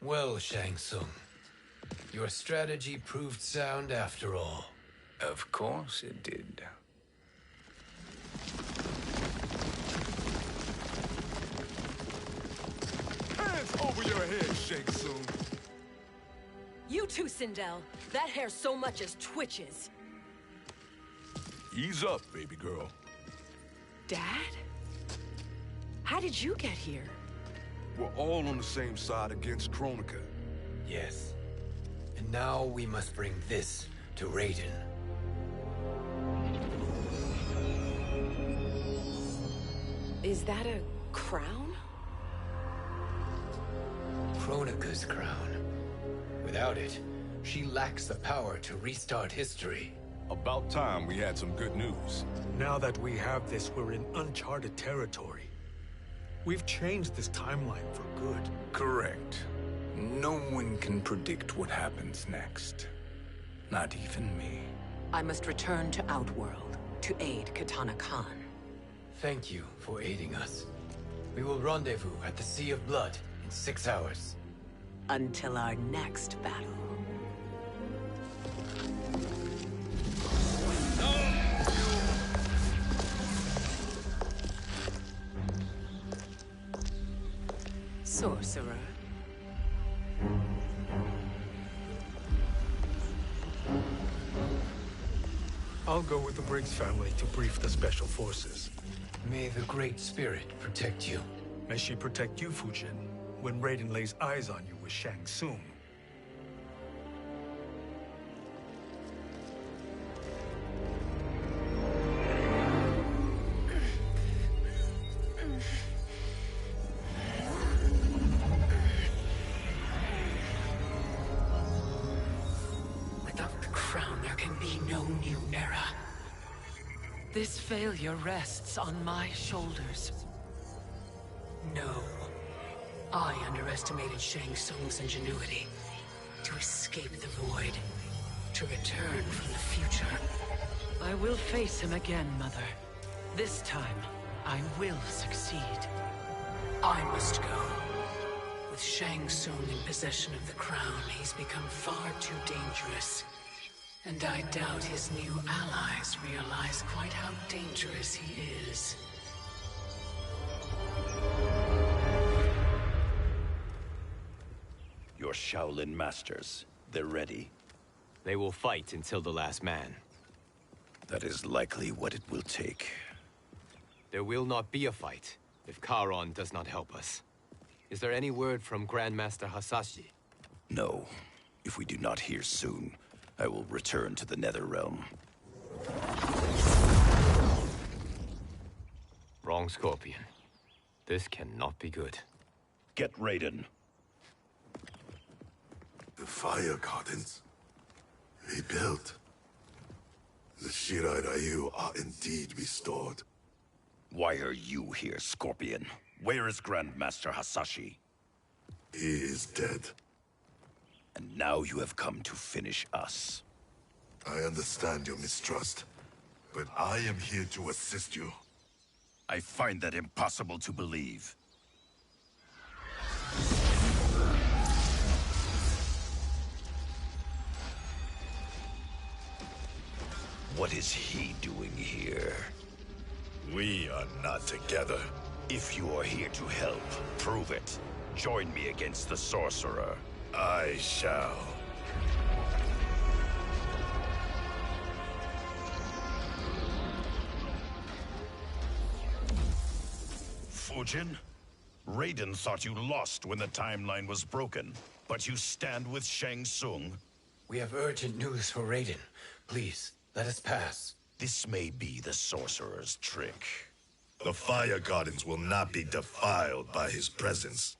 Well, Shang Tsung, your strategy proved sound after all. Of course it did. Hands over your head, Shang Tsung. You too, Sindel. That hair so much as twitches. Ease up, baby girl. Dad? How did you get here? We're all on the same side against Kronika. Yes. And now we must bring this to Raiden. Is that a crown? Kronika's crown. Without it, she lacks the power to restart history. About time we had some good news. Now that we have this, we're in uncharted territory. We've changed this timeline for good. Correct. No one can predict what happens next. Not even me. I must return to Outworld to aid Katana Khan. Thank you for aiding us. We will rendezvous at the Sea of Blood in 6 hours. Until our next battle. Sorcerer. I'll go with the Briggs family to brief the Special Forces. May the Great Spirit protect you. May she protect you, Fujin, when Raiden lays eyes on you with Shang Tsung. Without the crown, there can be no new era. This failure rests on my shoulders. No. I underestimated Shang Tsung's ingenuity. To escape the void. To return from the future. I will face him again, Mother. This time, I will succeed. I must go. With Shang Tsung in possession of the crown, he's become far too dangerous. And I doubt his new allies realize quite how dangerous he is. Your Shaolin masters, they're ready. They will fight until the last man. That is likely what it will take. There will not be a fight if Charon does not help us. Is there any word from Grandmaster Hasashi? No. If we do not hear soon, I will return to the Netherrealm. Wrong, Scorpion. This cannot be good. Get Raiden. The fire gardens. Rebuilt. The Shirai Ryu are indeed restored. Why are you here, Scorpion? Where is Grandmaster Hasashi? He is dead. And now you have come to finish us. I understand your mistrust, but I am here to assist you. I find that impossible to believe. What is he doing here? We are not together. If you are here to help, prove it. Join me against the sorcerer. I shall. Fujin? Raiden thought you lost when the timeline was broken, but you stand with Shang Tsung. We have urgent news for Raiden. Please, let us pass. This may be the sorcerer's trick. The fire gardens will not be defiled by his presence.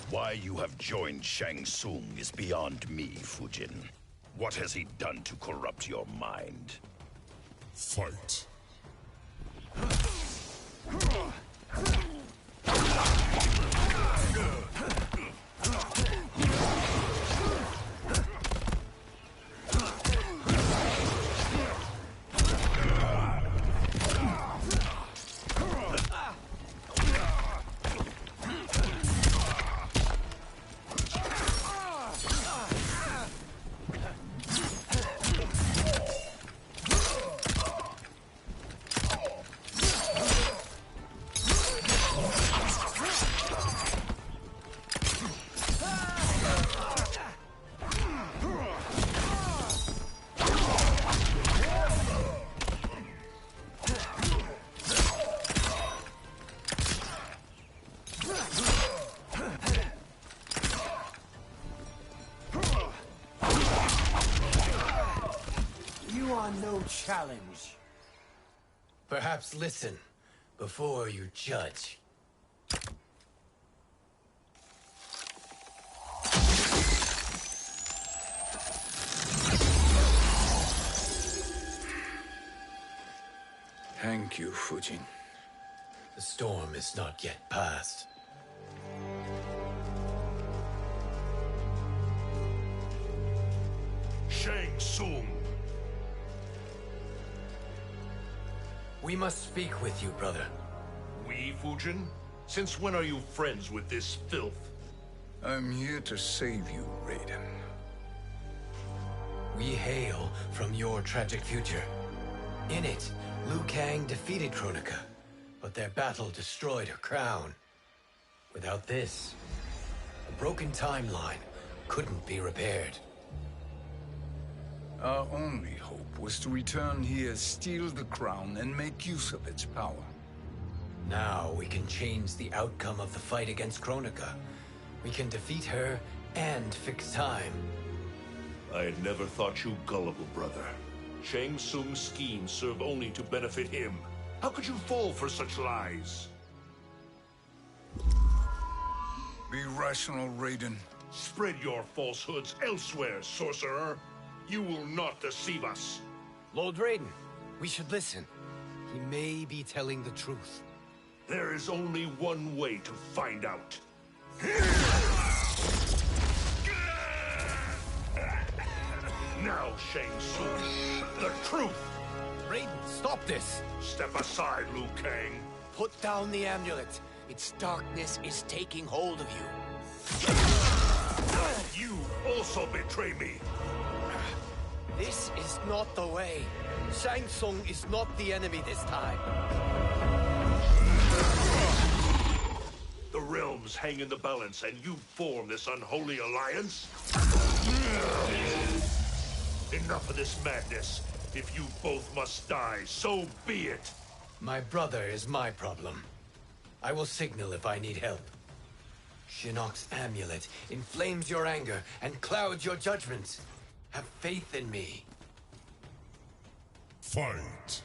Why you have joined Shang Tsung is beyond me, Fujin. What has he done to corrupt your mind? Fight. No challenge. Perhaps listen before you judge. Thank you, Fujin. The storm is not yet past. Shang Tsung. We must speak with you, brother. We, Fujin? Since when are you friends with this filth? I'm here to save you, Raiden. We hail from your tragic future. In it, Liu Kang defeated Kronika, but their battle destroyed her crown. Without this, a broken timeline couldn't be repaired. Our only hope was to return here, steal the crown, and make use of its power. Now we can change the outcome of the fight against Kronika. We can defeat her and fix time. I had never thought you gullible, brother. Shang Tsung's schemes serve only to benefit him. How could you fall for such lies? Be rational, Raiden. Spread your falsehoods elsewhere, sorcerer. You will not deceive us. Lord Raiden, we should listen. He may be telling the truth. There is only one way to find out. Now, Shang Tsung, the truth! Raiden, stop this! Step aside, Liu Kang. Put down the amulet. Its darkness is taking hold of you. You also betray me. This is not the way. Shang Tsung is not the enemy this time. The realms hang in the balance, and you form this unholy alliance? Enough of this madness. If you both must die, so be it. My brother is my problem. I will signal if I need help. Shinnok's amulet inflames your anger and clouds your judgments. Have faith in me. Fight!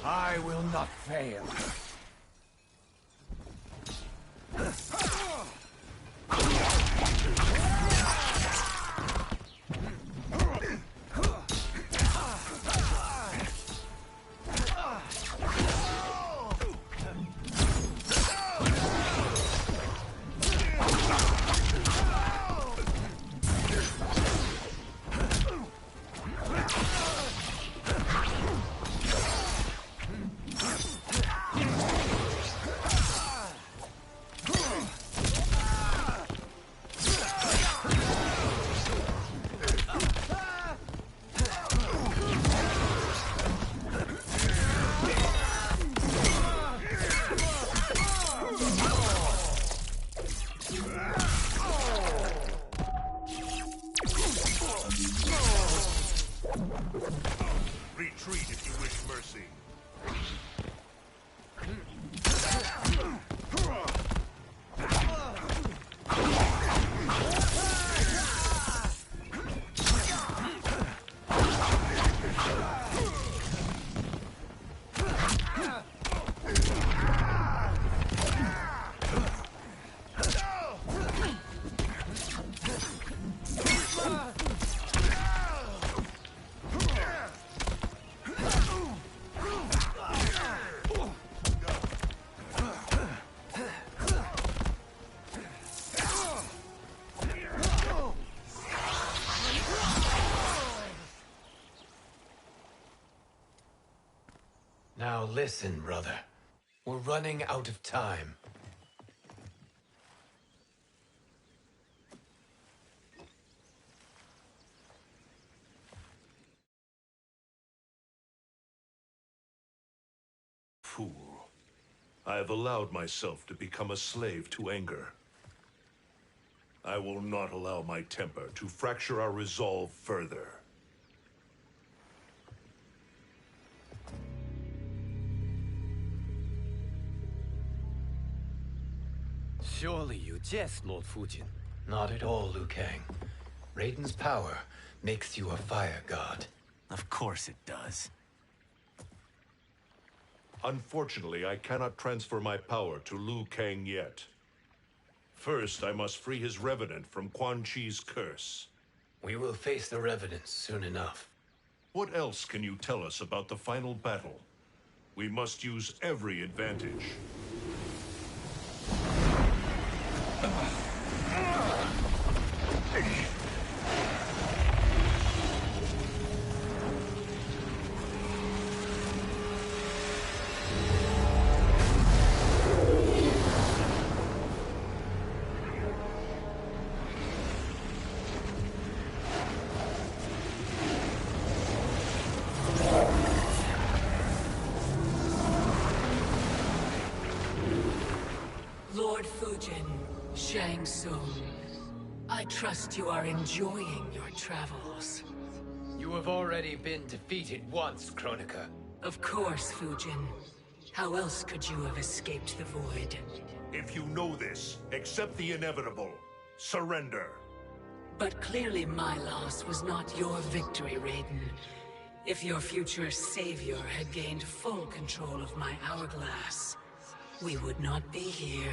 I will not fail. Retreat if you wish mercy. Now listen, brother. We're running out of time. Fool. I have allowed myself to become a slave to anger. I will not allow my temper to fracture our resolve further. Surely you jest, Lord Fujin. Not at all, Liu Kang. Raiden's power makes you a fire god. Of course it does. Unfortunately, I cannot transfer my power to Liu Kang yet. First, I must free his revenant from Quan Chi's curse. We will face the revenants soon enough. What else can you tell us about the final battle? We must use every advantage. Shang Tsung, I trust you are enjoying your travels. You have already been defeated once, Kronika. Of course, Fujin. How else could you have escaped the void? If you know this, accept the inevitable. Surrender. But clearly my loss was not your victory, Raiden. If your future savior had gained full control of my hourglass, we would not be here.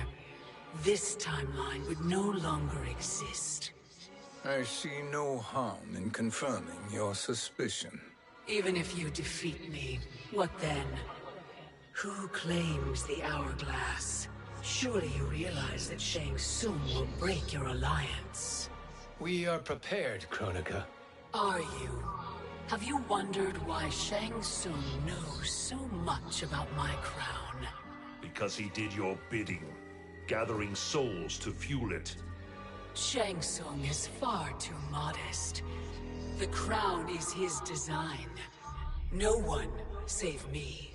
This timeline would no longer exist. I see no harm in confirming your suspicion. Even if you defeat me, what then? Who claims the hourglass? Surely you realize that Shang Tsung will break your alliance. We are prepared, Kronika. Are you? Have you wondered why Shang Tsung knows so much about my crown? Because he did your bidding, gathering souls to fuel it. Shang Tsung is far too modest. The crown is his design. No one, save me,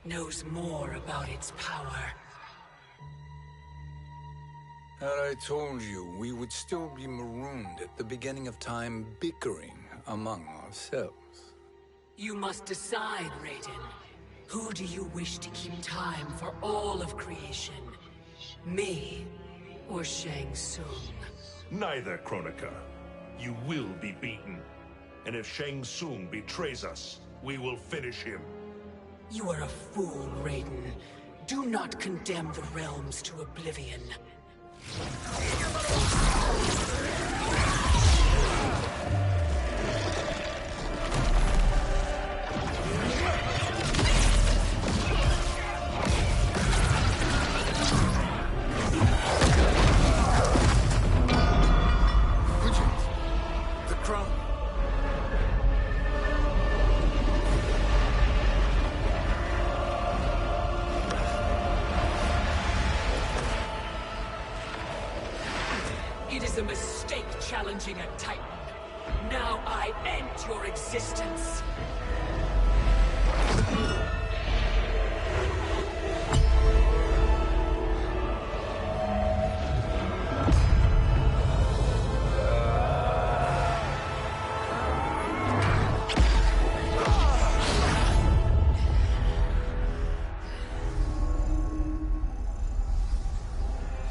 knows more about its power. Had I told you, we would still be marooned at the beginning of time, bickering among ourselves. You must decide, Raiden. Who do you wish to keep time for all of creation? Me or Shang Tsung? Neither, Kronika. You will be beaten. And if Shang Tsung betrays us, we will finish him. You are a fool, Raiden. Do not condemn the realms to oblivion. The crown. It is a mistake challenging a Titan. Now I end your existence.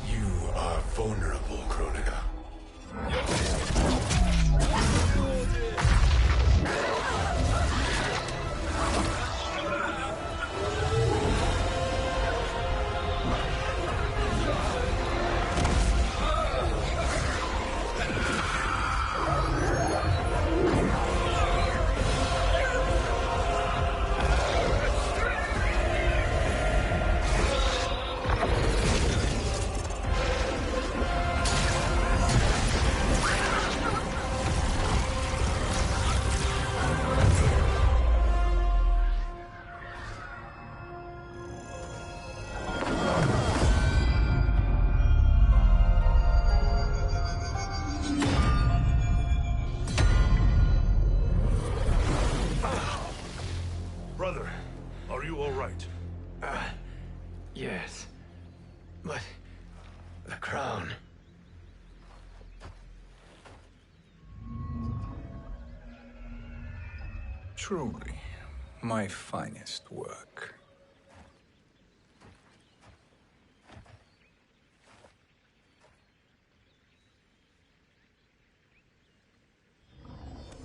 You are vulnerable, Kronika. Brother, are you all right? Yes. But... the crown... Truly, my finest work.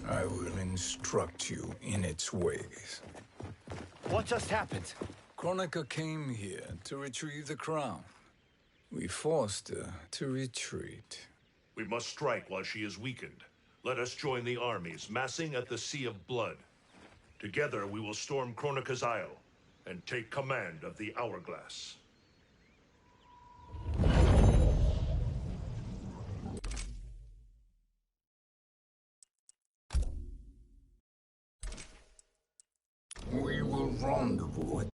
I will instruct you in its ways. What just happened? Kronika came here to retrieve the crown. We forced her to retreat. We must strike while she is weakened. Let us join the armies, massing at the Sea of Blood. Together we will storm Kronika's Isle and take command of the Hourglass. We will rendezvous at